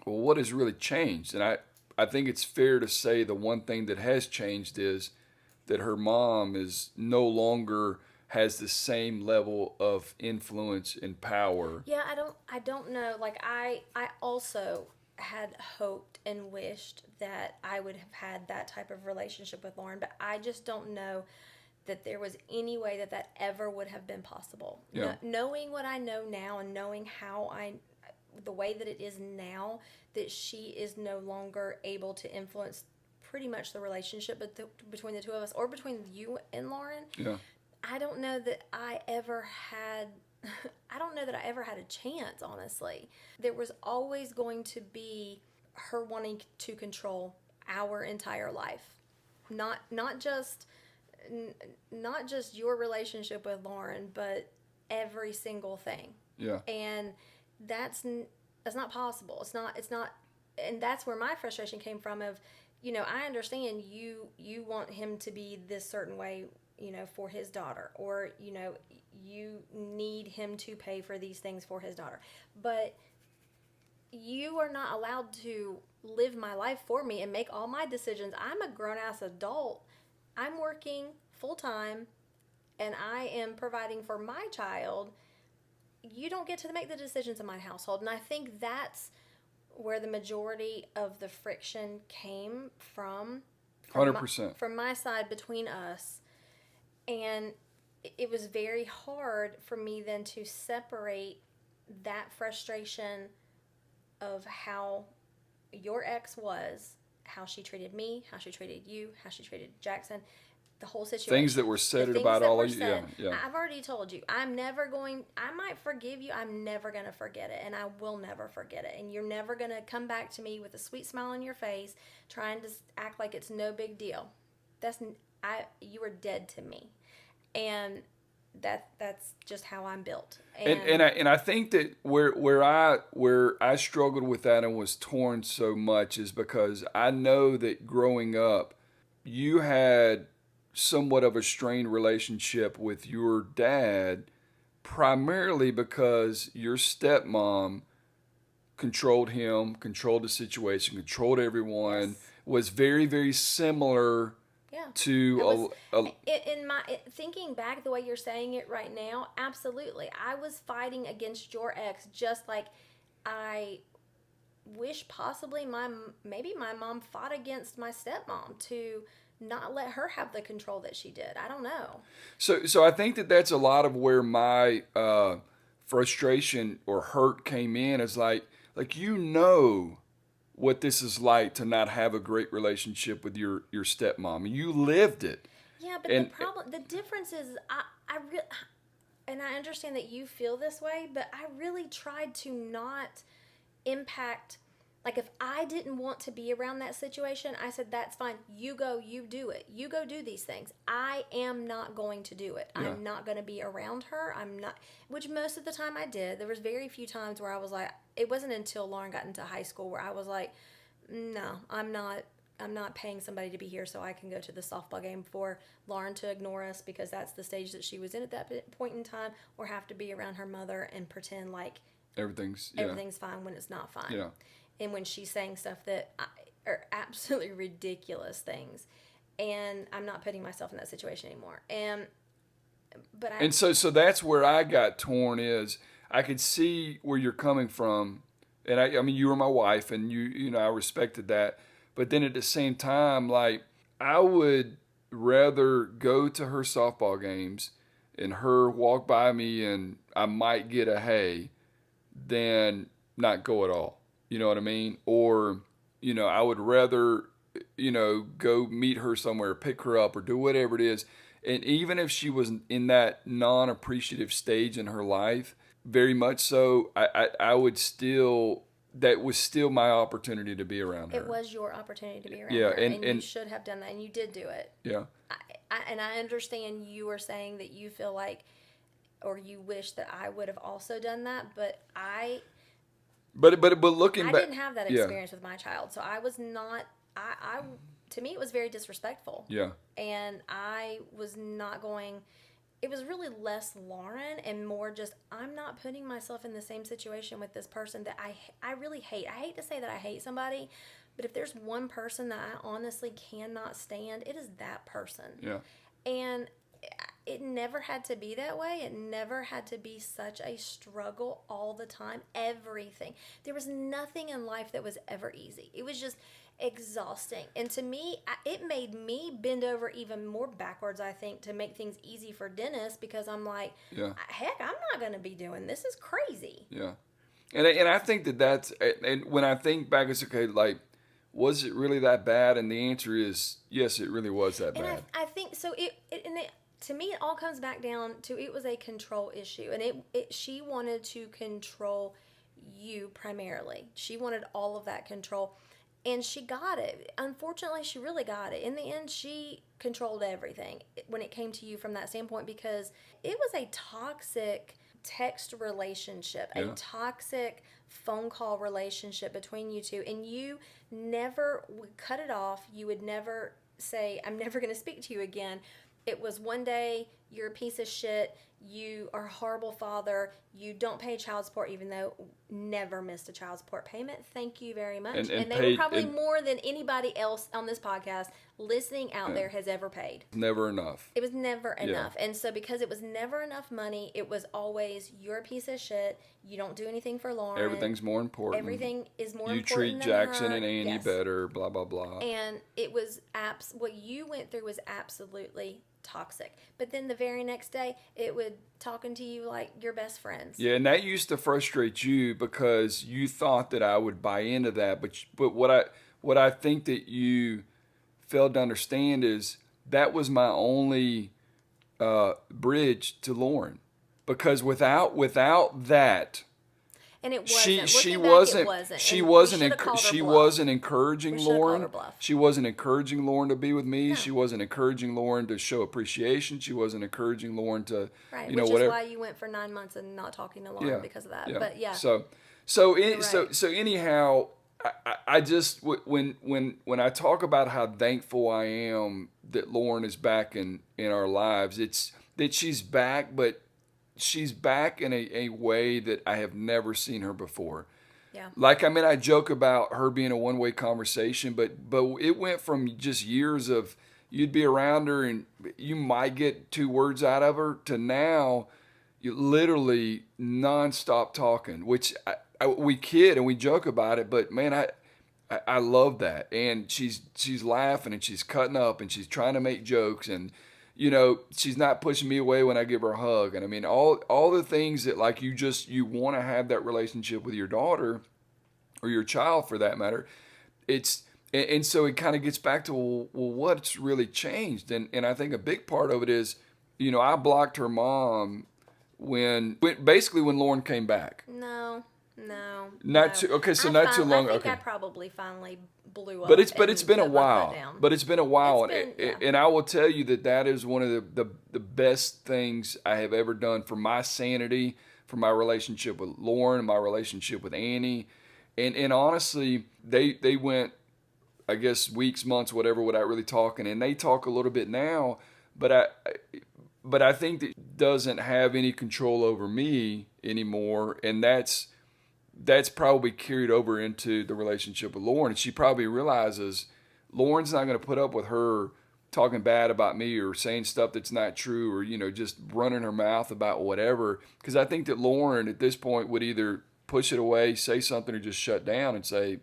well, what has really changed? And I think it's fair to say the one thing that has changed is that her mom is no longer has the same level of influence and power. Yeah, I don't know. Like, I also had hoped and wished that I would have had that type of relationship with Lauren, but I just don't know that there was any way that ever would have been possible. Yeah. Knowing what I know now and knowing the way that it is now, that she is no longer able to influence pretty much the relationship between the two of us, or between you and Lauren. Yeah. I don't know that I ever had a chance, honestly. There was always going to be her wanting to control our entire life. Not just your relationship with Lauren, but every single thing. Yeah. And that's not possible. It's not, and that's where my frustration came from of, I understand you want him to be this certain way, for his daughter, or, you need him to pay for these things for his daughter. But you are not allowed to live my life for me and make all my decisions. I'm a grown-ass adult. I'm working full-time, and I am providing for my child, you don't get to make the decisions in my household. And I think that's where the majority of the friction came from. 100%. From my side between us. And it was very hard for me then to separate that frustration of how your ex was, how she treated me, how she treated you, how she treated Jackson, the whole situation. Things that were said about all of you. Yeah. I've already told you, I might forgive you, I'm never going to forget it, and I will never forget it. And you're never going to come back to me with a sweet smile on your face trying to act like it's no big deal. You were dead to me. And that's just how I'm built. And I think that where I struggled with that and was torn so much is because I know that growing up, you had somewhat of a strained relationship with your dad, primarily because your stepmom controlled him, controlled the situation, controlled everyone, yes. was very, very similar. Yeah. To thinking back the way you're saying it right now, absolutely. I was fighting against your ex just like I wish possibly maybe my mom fought against my stepmom to not let her have the control that she did. I don't know. So I think that's a lot of where my frustration or hurt came in. Is like what this is like to not have a great relationship with your stepmom. You lived it. Yeah, but the difference is and I understand that you feel this way, but I really tried to not impact. Like, if I didn't want to be around that situation, I said, that's fine. You go, you do it. You go do these things. I am not going to do it. Yeah. I'm not going to be around her. I'm not, which most of the time I did. There was very few times where I was like, it wasn't until Lauren got into high school where I was like, no, I'm not paying somebody to be here so I can go to the softball game for Lauren to ignore us because that's the stage that she was in at that point in time, or have to be around her mother and pretend like everything's fine when it's not fine. Yeah. And when she's saying stuff that are absolutely ridiculous things, and I'm not putting myself in that situation anymore. So that's where I got torn. Is I could see where you're coming from, and I mean you were my wife, and you know I respected that. But then at the same time, like I would rather go to her softball games and her walk by me and I might get a hey than not go at all. You know what I mean? Or, I would rather, go meet her somewhere, pick her up or do whatever it is. And even if she was in that non-appreciative stage in her life, very much so, I would still, that was still my opportunity to be around her. It was your opportunity to be around her. And you should have done that. And you did do it. Yeah. And I understand you were saying that you feel like, or you wish that I would have also done that. But But looking back, I didn't have that experience with my child, so I was not. To me, it was very disrespectful. Yeah. And I was not going. It was really less Lauren and more just I'm not putting myself in the same situation with this person that I really hate. I hate to say that I hate somebody, but if there's one person that I honestly cannot stand, it is that person. Yeah. And it never had to be that way. It never had to be such a struggle all the time. Everything. There was nothing in life that was ever easy. It was just exhausting. And to me, it made me bend over even more backwards, I think, to make things easy for Dennis because I'm like, heck, I'm not going to be doing this. Is crazy. Yeah. And I think that's, and when I think back, it's okay, like, was it really that bad? And the answer is, yes, it really was that bad. And I think so. To me, it all comes back down to it was a control issue, and she wanted to control you primarily. She wanted all of that control, and she got it. Unfortunately, she really got it. In the end, she controlled everything when it came to you from that standpoint because it was a toxic text relationship, a toxic phone call relationship between you two, and you never would cut it off. You would never say, I'm never going to speak to you again. It was one day you're a piece of shit, you are a horrible father, you don't pay child support, even though never missed a child support payment. Thank you very much. And they were probably more than anybody else on this podcast listening out there has ever paid. Never enough. It was never enough. And so because it was never enough money, it was always, you're a piece of shit, you don't do anything for Lauren. Everything's more important. Everything is more you important treat than Jackson her. and Annie better, blah, blah, blah. And it was, what you went through was absolutely toxic. But then the very next day, it would talking to you like your best friends. Yeah, and that used to frustrate you because you thought that I would buy into that. But what I think that you failed to understand is that was my only bridge to Lauren, because without that. And it wasn't. She wasn't. She wasn't encouraging Lauren. She wasn't encouraging Lauren to be with me. No. She wasn't encouraging Lauren to show appreciation. She wasn't encouraging Lauren to, which is why you went for 9 months and not talking to Lauren because of that. Yeah. But yeah. So anyhow, I just when I talk about how thankful I am that Lauren is back in our lives, it's that she's back, but she's back in a way that I have never seen her before. Yeah. Like, I mean, I joke about her being a one-way conversation, but it went from just years of you'd be around her and you might get 2 words out of her to now you literally nonstop talking, which we kid and we joke about it, but man, I love that. And she's laughing and she's cutting up and she's trying to make jokes, and she's not pushing me away when I give her a hug. And I mean, all the things that like you want to have that relationship with your daughter or your child for that matter. And so it kind of gets back to, well, what's really changed? And I think a big part of it is, I blocked her mom when Lauren came back. No. Not too long. I think okay. I probably finally blew up. But it's been a while. Yeah. And I will tell you that is one of the best things I have ever done for my sanity, for my relationship with Lauren, my relationship with Annie, and honestly, they went, I guess, weeks, months, whatever, without really talking, and they talk a little bit now, but I think that doesn't have any control over me anymore, and that's probably carried over into the relationship with Lauren. And she probably realizes Lauren's not going to put up with her talking bad about me or saying stuff that's not true or, just running her mouth about whatever. Because I think that Lauren at this point would either push it away, say something, or just shut down and say,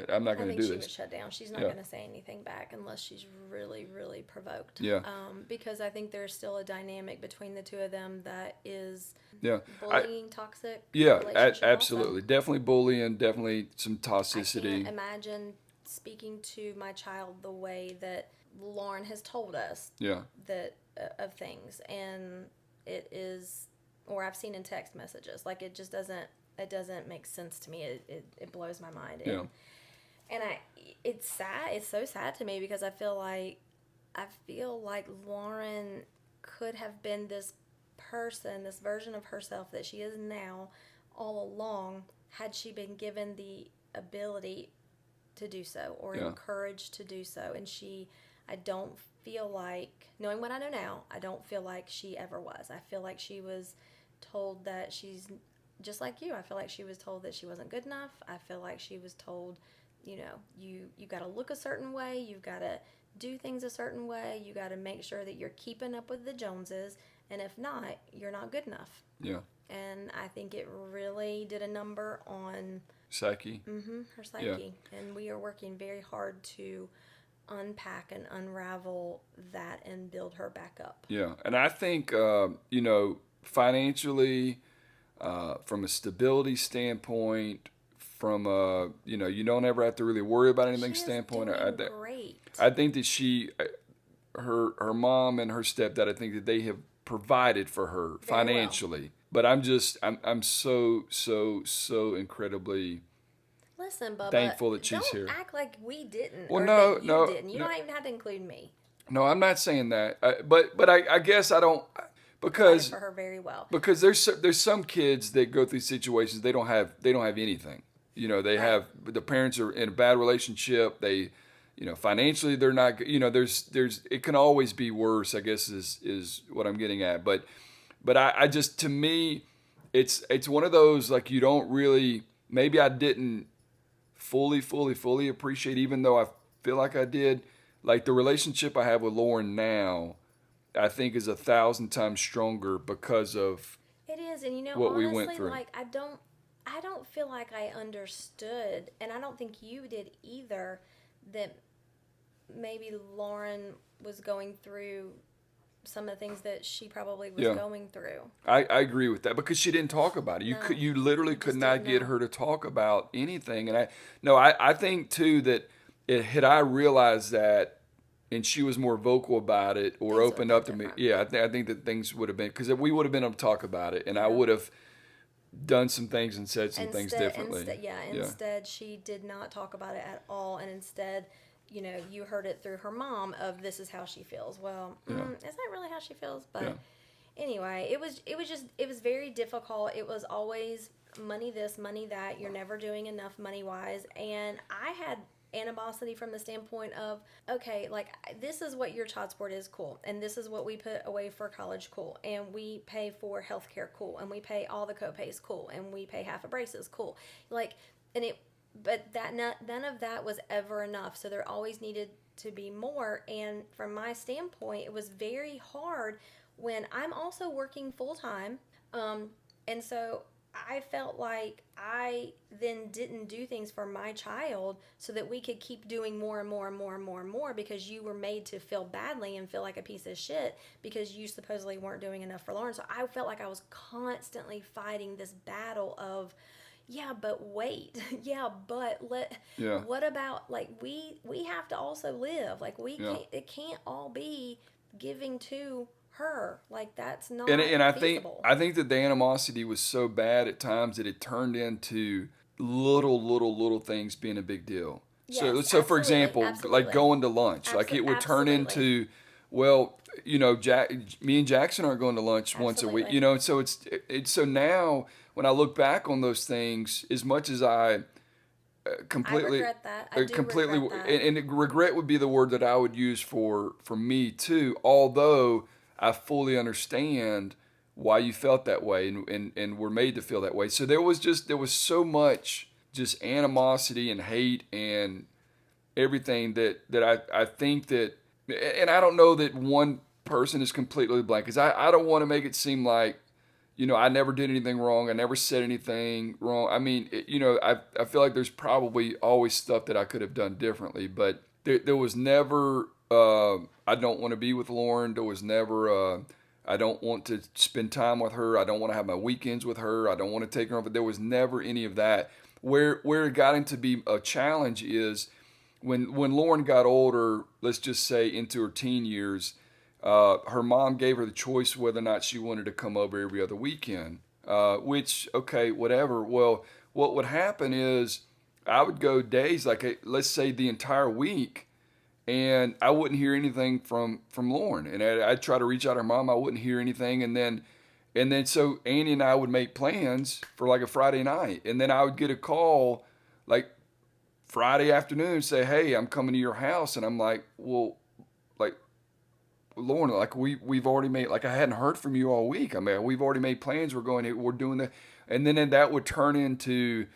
I'm not going to do this. I think she would shut down. She's not going to say anything back unless she's really, really provoked. Yeah. Because I think there's still a dynamic between the two of them that is bullying, toxic. Yeah, absolutely. Also. Definitely bullying, definitely some toxicity. I can't imagine speaking to my child the way that Lauren has told us that of things. And it is, or I've seen in text messages, like it just doesn't make sense to me. It blows my mind. And it's sad. It's so sad to me because I feel like Lauren could have been this person, this version of herself that she is now all along, had she been given the ability to do so or encouraged to do so. And I don't feel like, knowing what I know now, I don't feel like she ever was. I feel like she was told that she's just like you. I feel like she was told that she wasn't good enough. I feel like she was told, you got to look a certain way. You've got to do things a certain way. You got to make sure that you're keeping up with the Joneses. And if not, you're not good enough. Yeah. And I think it really did a number on psyche. Her psyche. Yeah. And we are working very hard to unpack and unravel that and build her back up. Yeah. And I think, financially, from a stability standpoint, from you don't ever have to really worry about anything standpoint. Great. I think that her mom and her stepdad, I think that they have provided for her very financially. Well. But I'm so incredibly Listen, Bubba, thankful that she's here. Don't act like we didn't. Well, you didn't. You don't even have to include me. No, I'm not saying that. But I guess I don't. Because for her very well. Because there's some kids that go through situations they don't have anything. They have, the parents are in a bad relationship. They financially they're not, there's it can always be worse, I guess is what I'm getting at. But I just, to me, it's one of those, like, you don't really, maybe I didn't fully appreciate, even though I feel like I did, like the relationship I have with Lauren now, I think is 1,000 times stronger because of It is, and what we honestly, went through. like I don't feel like I understood, and I don't think you did either, that maybe Lauren was going through some of the things that she probably was going through. I agree with that, because she didn't talk about it. You literally could not get her to talk about anything. And I think too that had I realized that, and she was more vocal about it or Things opened would up be to me, different. I think that things would have been, because we would have been able to talk about it, and I would have done some things and said some things differently. Instead, she did not talk about it at all, and instead, you heard it through her mom of, this is how she feels. Well, is that really how she feels? But anyway, it was very difficult. It was always money this, money that. You're never doing enough money wise, and I had animosity from the standpoint of, okay, like, this is what your child support is, cool, and this is what we put away for college, cool, and we pay for healthcare, cool, and we pay all the co-pays, cool, and we pay half of braces, cool, like, but none of that was ever enough, so there always needed to be more. And from my standpoint, it was very hard when I'm also working full-time, and so I felt like I then didn't do things for my child so that we could keep doing more and more and more and more and more, because you were made to feel badly and feel like a piece of shit because you supposedly weren't doing enough for Lauren. So I felt like I was constantly fighting this battle of, yeah, but wait, what about, like, we have to also live, like, can't, it can't all be giving to her, like, that's not and feasible. I think that the animosity was so bad at times that it turned into little things being a big deal. Yes, So for example, absolutely. like going to lunch, like it would turn into, well, me and Jackson aren't going to lunch once a week, so it's so now when I look back on those things, as much as I completely I regret that. I do completely regret that. and regret would be the word that I would use for me too, although I fully understand why you felt that way and were made to feel that way. So there was so much just animosity and hate and everything that I think that, and I don't know that one person is completely blank, because I don't want to make it seem like, I never did anything wrong. I never said anything wrong. I mean, I feel like there's probably always stuff that I could have done differently, but there was never, I don't want to be with Lauren. There was never, I don't want to spend time with her. I don't want to have my weekends with her. I don't want to take her over. There was never any of that. Where it got into be a challenge is when Lauren got older, let's just say into her teen years, her mom gave her the choice whether or not she wanted to come over every other weekend, which, okay, whatever. Well, what would happen is I would go days, like, let's say the entire week, and I wouldn't hear anything from Lauren. And I'd try to reach out to her mom. I wouldn't hear anything. And then so Annie and I would make plans for like a Friday night. And then I would get a call like Friday afternoon, say, hey, I'm coming to your house. And I'm like, well, like, Lauren, like we've already made, like, I hadn't heard from you all week. I mean, we've already made plans. We're doing that. And then that would turn into,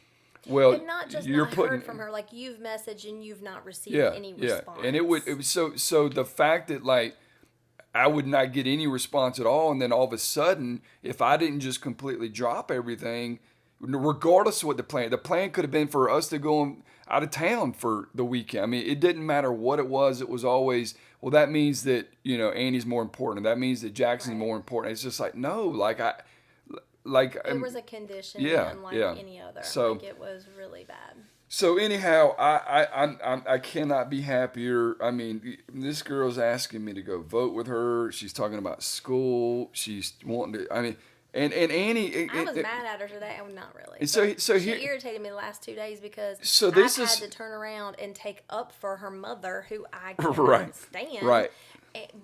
well, and not just you're not putting, heard from her, like, you've messaged and you've not received any response. And it was so the fact that, like, I would not get any response at all, and then all of a sudden, if I didn't just completely drop everything, regardless of what the plan could have been for us to go out of town for the weekend. I mean, it didn't matter what it was. It was always, well, that means that, Annie's more important. That means that Jackson's more important. It's just like, no, like, it was a condition, unlike any other. So, like, it was really bad. So anyhow, I cannot be happier. I mean, this girl's asking me to go vote with her. She's talking about school. She's wanting to. I mean, and Annie. I was mad at her today. I'm not really. And so she irritated me the last 2 days because had to turn around and take up for her mother, who I cannot stand. Right.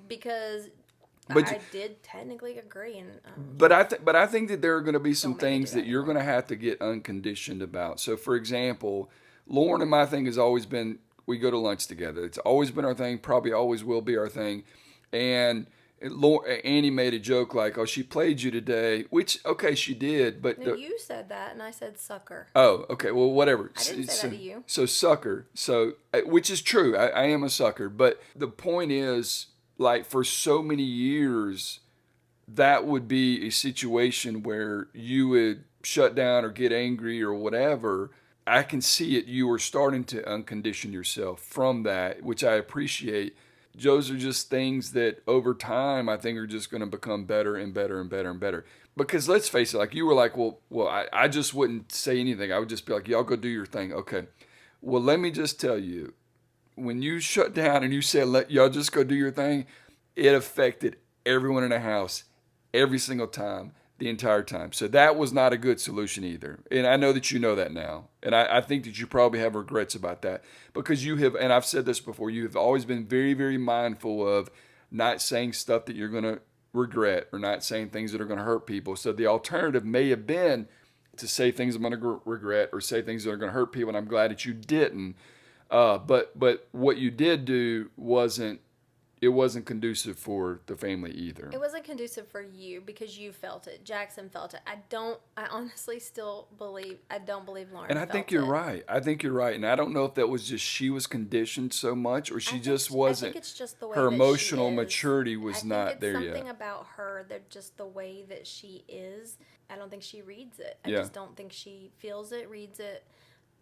Because I did technically agree, and but I think that there are going to be some things that you're going to have to get unconditioned about. So, for example, Lauren and my thing has always been we go to lunch together. It's always been our thing, probably always will be our thing. And Annie made a joke like, "Oh, she played you today," which okay, she did, but No, you said that, and I said sucker. oh, okay, well, whatever. I didn't say that to you. So sucker, which is true. I am a sucker, but the point is, like, for so many years, that would be a situation where you would shut down or get angry or whatever. I can see it. You were starting to uncondition yourself from that, which I appreciate. Those are just things that over time I think are just going to become better and better and better and better. Because let's face it, like you were like, I just wouldn't say anything. I would just be like, y'all go do your thing. Okay. Well, let me just tell you, when you shut down and you said, let y'all just go do your thing, it affected everyone in the house every single time, the entire time. So that was not a good solution either. And I know that you know that now. And I think that you probably have regrets about that because you have, and I've said this before, you have always been very, very mindful of not saying stuff that you're going to regret or not saying things that are going to hurt people. So the alternative may have been to say things I'm going to regret or say things that are going to hurt people. And I'm glad that you didn't. But what you did do wasn't conducive for the family either. It wasn't conducive for you because you felt it. Jackson felt it. I honestly still I don't believe Lauren And I think you're right. I think you're right. And I don't know if that was just she was conditioned so much or she just wasn't. I think it's just the way her that emotional she is. maturity was not there yet. It's something about her that just the way that she is. I don't think she reads it. I Yeah. just don't think she feels it, reads it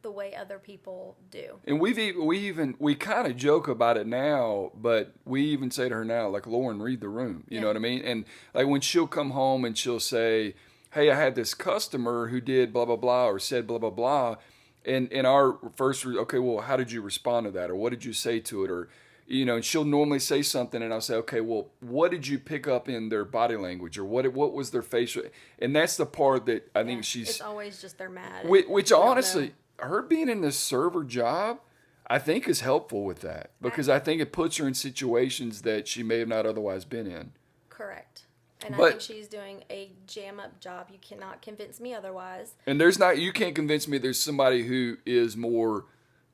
the way other people do. And we kind of joke about it now, but we even say to her now, like, Lauren, read the room. You know what I mean? And like when she'll come home and she'll say, hey, I had this customer who did blah, blah, blah, or said blah, blah, blah. And in our first, okay, well, how did you respond to that? Or what did you say to it? Or, and she'll normally say something and I'll say, okay, well, what did you pick up in their body language? Or what was their facial? And that's the part that I think it's always just they're mad. Which honestly, her being in this server job, I think is helpful with that because I think it puts her in situations that she may have not otherwise been in. Correct. And I think she's doing a jam-up job. You cannot convince me otherwise. And you can't convince me there's somebody who is more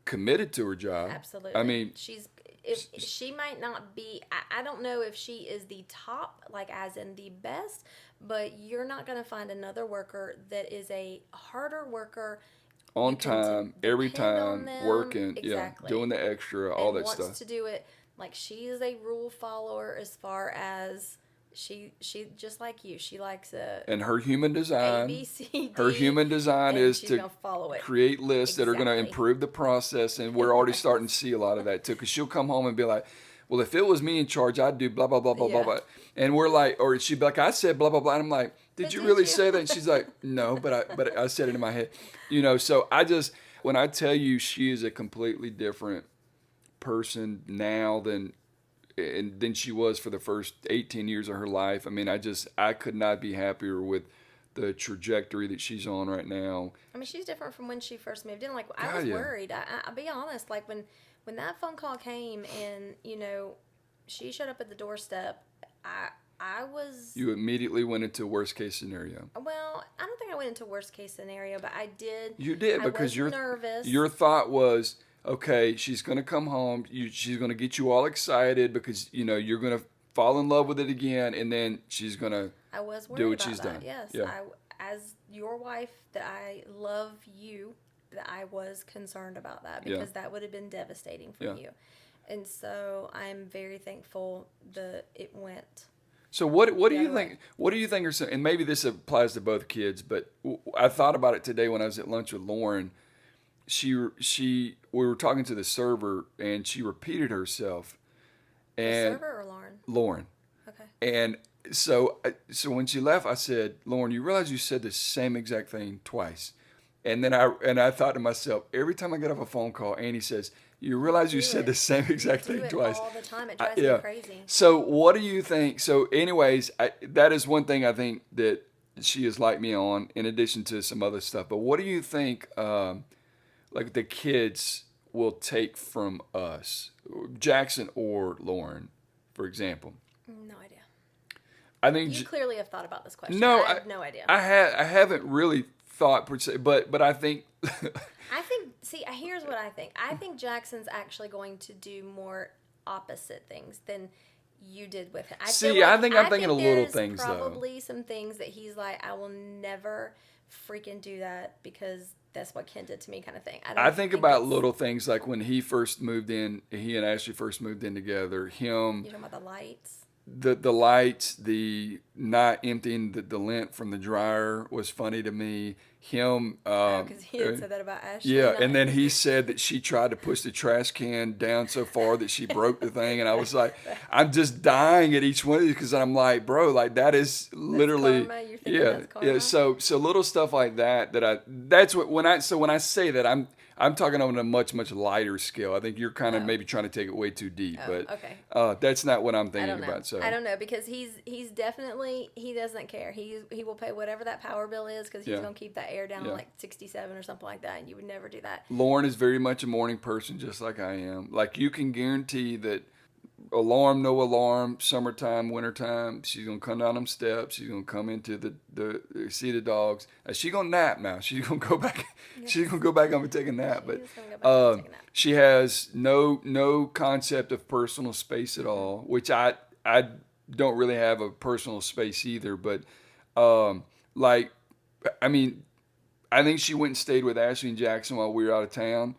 committed to her job. Absolutely. I mean, she might not be, I don't know if she is the top, like as in the best, but you're not going to find another worker that is a harder worker. On time, every time, working, exactly. Doing the extra, all that stuff. Wants to do it like she is a rule follower as far as she just like you. She likes and her human design. A, B, C, D, her human design is to follow it. Create lists that are going to improve the process, and we're already starting to see a lot of that too. Because she'll come home and be like, "Well, if it was me in charge, I'd do blah blah blah blah blah blah," and we're like, or she'd be like, "I said blah blah blah," and I'm like, Did you really say that? And she's like, no, but I said it in my head. So when I tell you she is a completely different person now than she was for the first 18 years of her life. I mean, I could not be happier with the trajectory that she's on right now. I mean, she's different from when she first moved in. Like, I was worried. I'll be honest. Like, when that phone call came and, she showed up at the doorstep, I was... You immediately went into worst case scenario. Well, I don't think I went into worst case scenario, but I did. You did because I was nervous. Your thought was, okay, she's going to come home. She's going to get you all excited because, you're going to fall in love with it again, and then she's going to do what she's done. Yes. Yeah. As your wife, that I love you, that I was concerned about that because that would have been devastating for you. And so I'm very thankful that it went. So what do you think? What do you think are some? And maybe this applies to both kids, but I thought about it today when I was at lunch with Lauren. We were talking to the server, and she repeated herself. And the server or Lauren? Lauren. Okay. And so when she left, I said, Lauren, you realize you said the same exact thing twice. And then I thought to myself, every time I get off a phone call, Annie says, you realize you said the same exact thing twice. All the time. It drives me crazy. So what do you think? So anyways, that is one thing I think that she is like me on, in addition to some other stuff. But what do you think, like the kids will take from us, Jackson or Lauren, for example? No idea. I think you clearly have thought about this question. No, I have no idea. I haven't really thought per se, but I think I think, see, here's what I think. I think Jackson's actually going to do more opposite things than you did with him. see, I think I'm thinking of little things though. Probably some things that he's like, I will never freaking do that because that's what Ken did to me, kind of thing. I think about little things like when he first moved in, he and Ashley first moved in together. You talking about the lights? The lights, the not emptying the lint from the dryer was funny to me. Him, Because he had said that about Ashley. yeah, and then he said that she tried to push the trash can down so far that she broke the thing, and I was like, I'm just dying at each one of these because I'm like, bro, like that is literally, that's karma? yeah. So little stuff like that that's what when I say that I'm talking on a much lighter scale. I think you're kind of maybe trying to take it way too deep, but okay. that's not what I'm thinking I don't know. about. So I don't know because he's definitely, he doesn't care. He will pay whatever that power bill is because he's gonna keep that air down to like 67 or something like that, and you would never do that. Lauren is very much a morning person, just like I am. Like you can guarantee that alarm, no alarm, summertime, wintertime, she's gonna come down them steps. She's gonna come into the see the dogs. She's gonna nap now. She's gonna go back. Yes. She's gonna go back home and take a nap. She has no concept of personal space at all, which I don't really have a personal space either. But like, I mean, I think she went and stayed with Ashley and Jackson while we were out of town,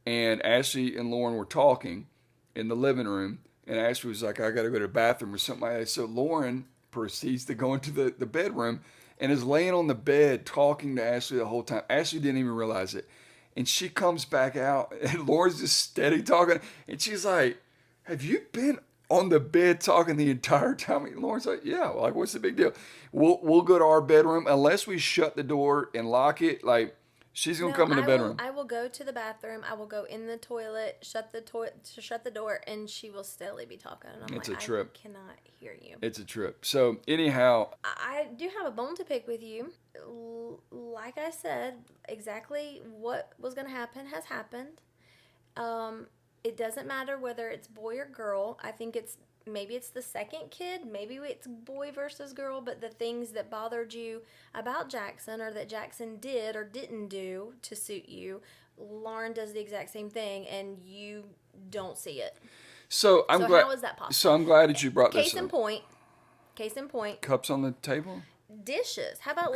and Ashley and Lauren were talking in the living room. And Ashley was like, I got to go to the bathroom or something like that. So Lauren proceeds to go into the bedroom and is laying on the bed talking to Ashley the whole time. Ashley didn't even realize it. And she comes back out and Lauren's just steady talking. And she's like, have you been on the bed talking the entire time? And Lauren's like, yeah, like what's the big deal? We'll go to our bedroom unless we shut the door and lock it. Like, she's gonna come in the bedroom. I will go to the bathroom. I will go in the toilet, shut the door, and she will steadily be talking. And I'm it's a trip. I cannot hear you. It's a trip. So anyhow, I do have a bone to pick with you. Like I said, exactly what was gonna happen has happened. It doesn't matter whether it's boy or girl. I think maybe it's the second kid, maybe it's boy versus girl, but the things that bothered you about Jackson or that Jackson did or didn't do to suit you, Lauren does the exact same thing and you don't see it. So I'm glad. How is that possible? So I'm glad that you brought this up. Case in point. Cups on the table? Dishes. How about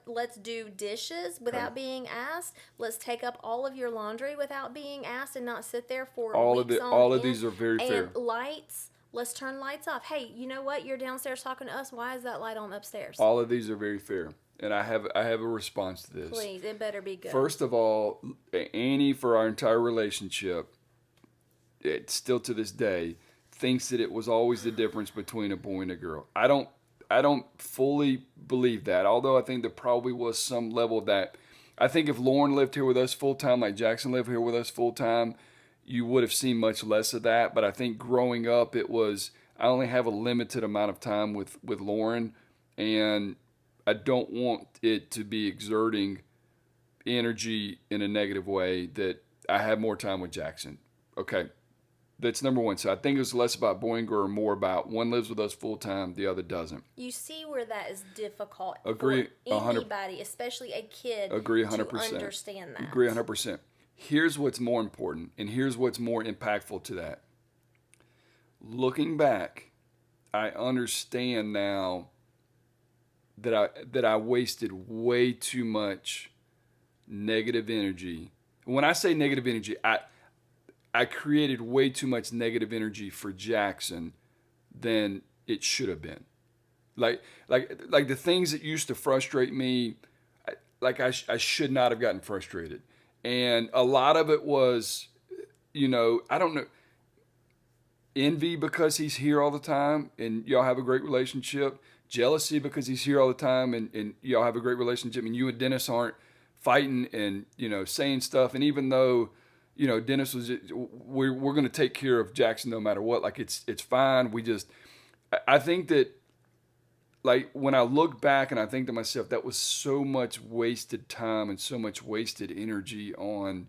let's do dishes without being asked. Let's take up all of your laundry without being asked and not sit there for weeks on all end. of these are very fair. And lights. Let's turn lights off. Hey, you know what? You're downstairs talking to us. Why is that light on upstairs? All of these are very fair. And I have a response to this. Please, it better be good. First of all, Annie, for our entire relationship, it still to this day, thinks that it was always the difference between a boy and a girl. I don't fully believe that, although I think there probably was some level of that. I think if Lauren lived here with us full time, like Jackson lived here with us full time, you would have seen much less of that. But I think growing up, I only have a limited amount of time with Lauren, and I don't want it to be exerting energy in a negative way that I have more time with Jackson. Okay. That's number one. So I think it was less about boy and girl, more about one lives with us full time, the other doesn't. You see where that is difficult Agree, for anybody, especially a kid, Agree 100%. to understand that. Agree 100%. Here's what's more important, and here's what's more impactful to that. Looking back, I understand now that I wasted way too much negative energy. When I say negative energy, I created way too much negative energy for Jackson than it should have been. Like the things that used to frustrate me, I should not have gotten frustrated. And a lot of it was, I don't know, envy because he's here all the time and y'all have a great relationship. Jealousy because he's here all the time and y'all have a great relationship. And you and Dennis aren't fighting and, saying stuff. And even though, Dennis was, we're going to take care of Jackson no matter what. Like it's fine. I think that, like, when I look back and I think to myself, that was so much wasted time and so much wasted energy on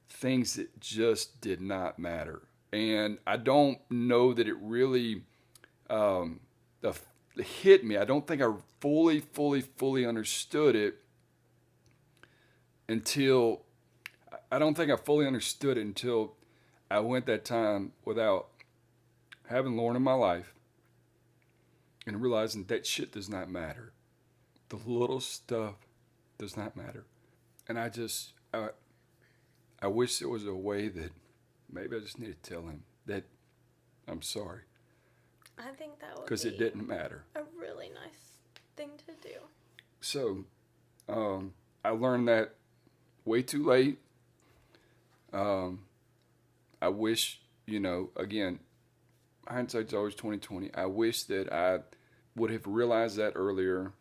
things that just did not matter. And I don't know that it really hit me. I don't think I fully understood it until I don't think I fully understood it until I went that time without having Lauren in my life and realizing that shit does not matter. The little stuff does not matter. And I wish there was a way that maybe I just need to tell him that I'm sorry. I think that would because it didn't matter. a really nice thing to do. So I learned that way too late. I wish, again, hindsight's always 20/20. I wish that I would have realized that earlier.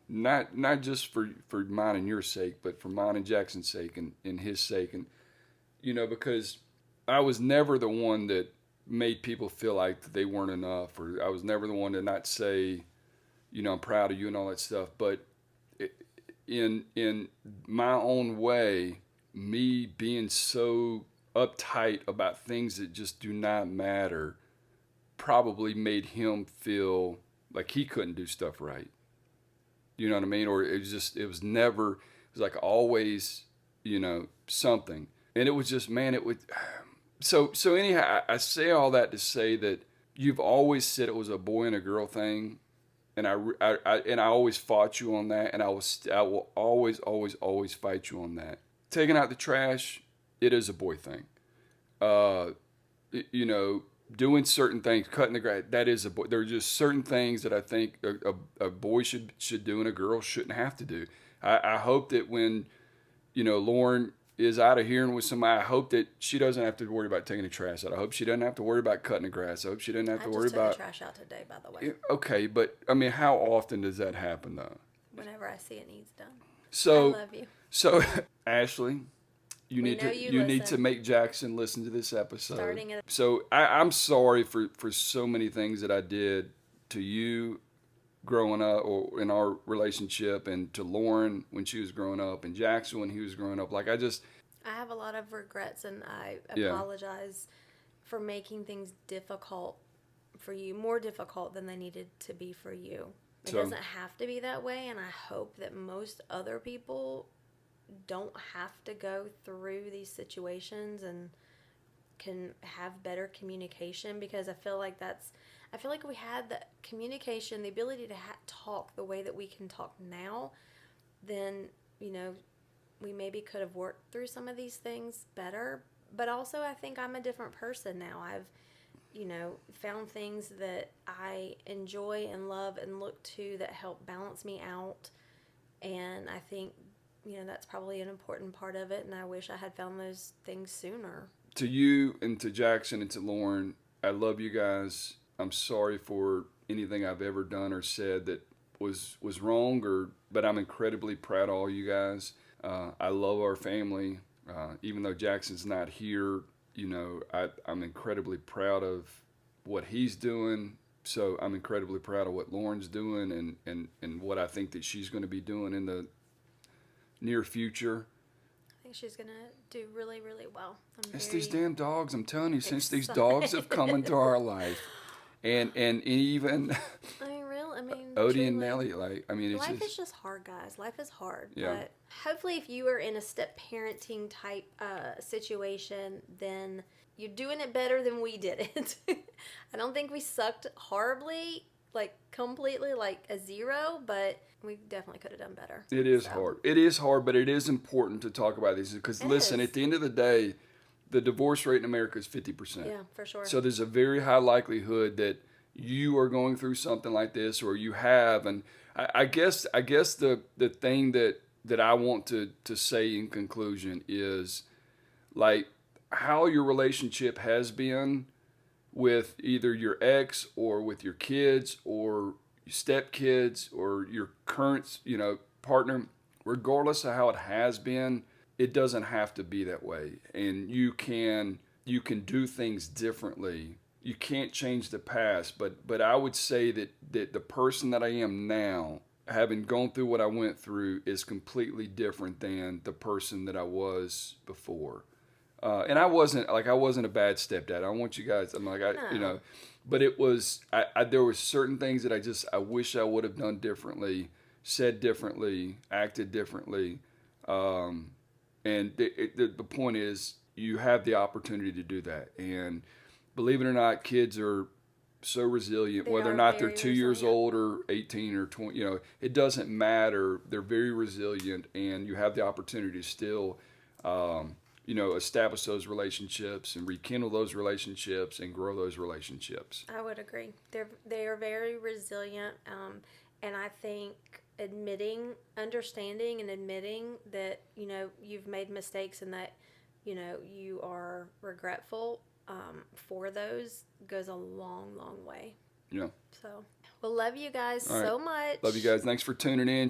Not just for mine and your sake, but for mine and Jackson's sake and his sake. And, because I was never the one that made people feel like they weren't enough, or I was never the one to not say, I'm proud of you and all that stuff. But in my own way, me being so uptight about things that just do not matter probably made him feel like he couldn't do stuff right. You know what I mean? Or it was like always, something. And it was just, man, it would. So anyhow, I say all that to say that you've always said it was a boy and a girl thing. And I always fought you on that. And I will always fight you on that. Taking out the trash, it is a boy thing. Doing certain things, cutting the grass, that is a boy. There are just certain things that I think a boy should do and a girl shouldn't have to do. I hope that when, Lauren is out of here and with somebody, I hope that she doesn't have to worry about taking the trash out. I hope she doesn't have to worry about cutting the grass. I hope she doesn't have to worry about... I just took the trash out today, by the way. Okay, but, I mean, how often does that happen, though? Whenever I see it needs done. So, I love you. So, Ashley... You need listen. to make Jackson listen to this episode. So I'm sorry for so many things that I did to you growing up or in our relationship, and to Lauren when she was growing up, and Jackson when he was growing up. I have a lot of regrets, and I apologize for making things difficult for you, more difficult than they needed to be for you. It doesn't have to be that way, and I hope that most other people don't have to go through these situations and can have better communication, because I feel like we had the communication, the ability to talk the way that we can talk now, then, we maybe could have worked through some of these things better. But also I think I'm a different person now. I've, found things that I enjoy and love and look to that help balance me out. And I think that's probably an important part of it, and I wish I had found those things sooner. To you and to Jackson and to Lauren, I love you guys. I'm sorry for anything I've ever done or said that was wrong, but I'm incredibly proud of all you guys. I love our family. Even though Jackson's not here, I'm incredibly proud of what he's doing. So I'm incredibly proud of what Lauren's doing and what I think that she's going to be doing in the near future. I think she's gonna do really, really well. It's these damn dogs. I'm telling you, since these dogs have come into our life, and even Odie and Nellie, life is just hard, guys. Life is hard. Yeah. But hopefully, if you are in a step parenting type situation, then you're doing it better than we did it. I don't think we sucked horribly, completely, a zero, but we definitely could have done better. It is hard. It is hard, but it is important to talk about these, because listen, at the end of the day, the divorce rate in America is 50%. Yeah, for sure. So there's a very high likelihood that you are going through something like this, or you have. And I guess the thing that I want to say in conclusion is, how your relationship has been with either your ex or with your kids or your stepkids or your current, partner, regardless of how it has been, it doesn't have to be that way. And you can do things differently. You can't change the past, but I would say that the person that I am now, having gone through what I went through, is completely different than the person that I was before. And I wasn't a bad stepdad. I want you guys, but it was, there were certain things that I wish I would have done differently, said differently, acted differently. And the point is, you have the opportunity to do that. And believe it or not, kids are so resilient, They whether or are not they're very 2 years resilient. old or 18 or 20, it doesn't matter. They're very resilient, and you have the opportunity to still, establish those relationships and rekindle those relationships and grow those relationships. I would agree. They are very resilient, and I think understanding, and admitting that you've made mistakes and that you are regretful for those goes a long, long way. Yeah. So, well, love you guys All right. so much. Love you guys. Thanks for tuning in.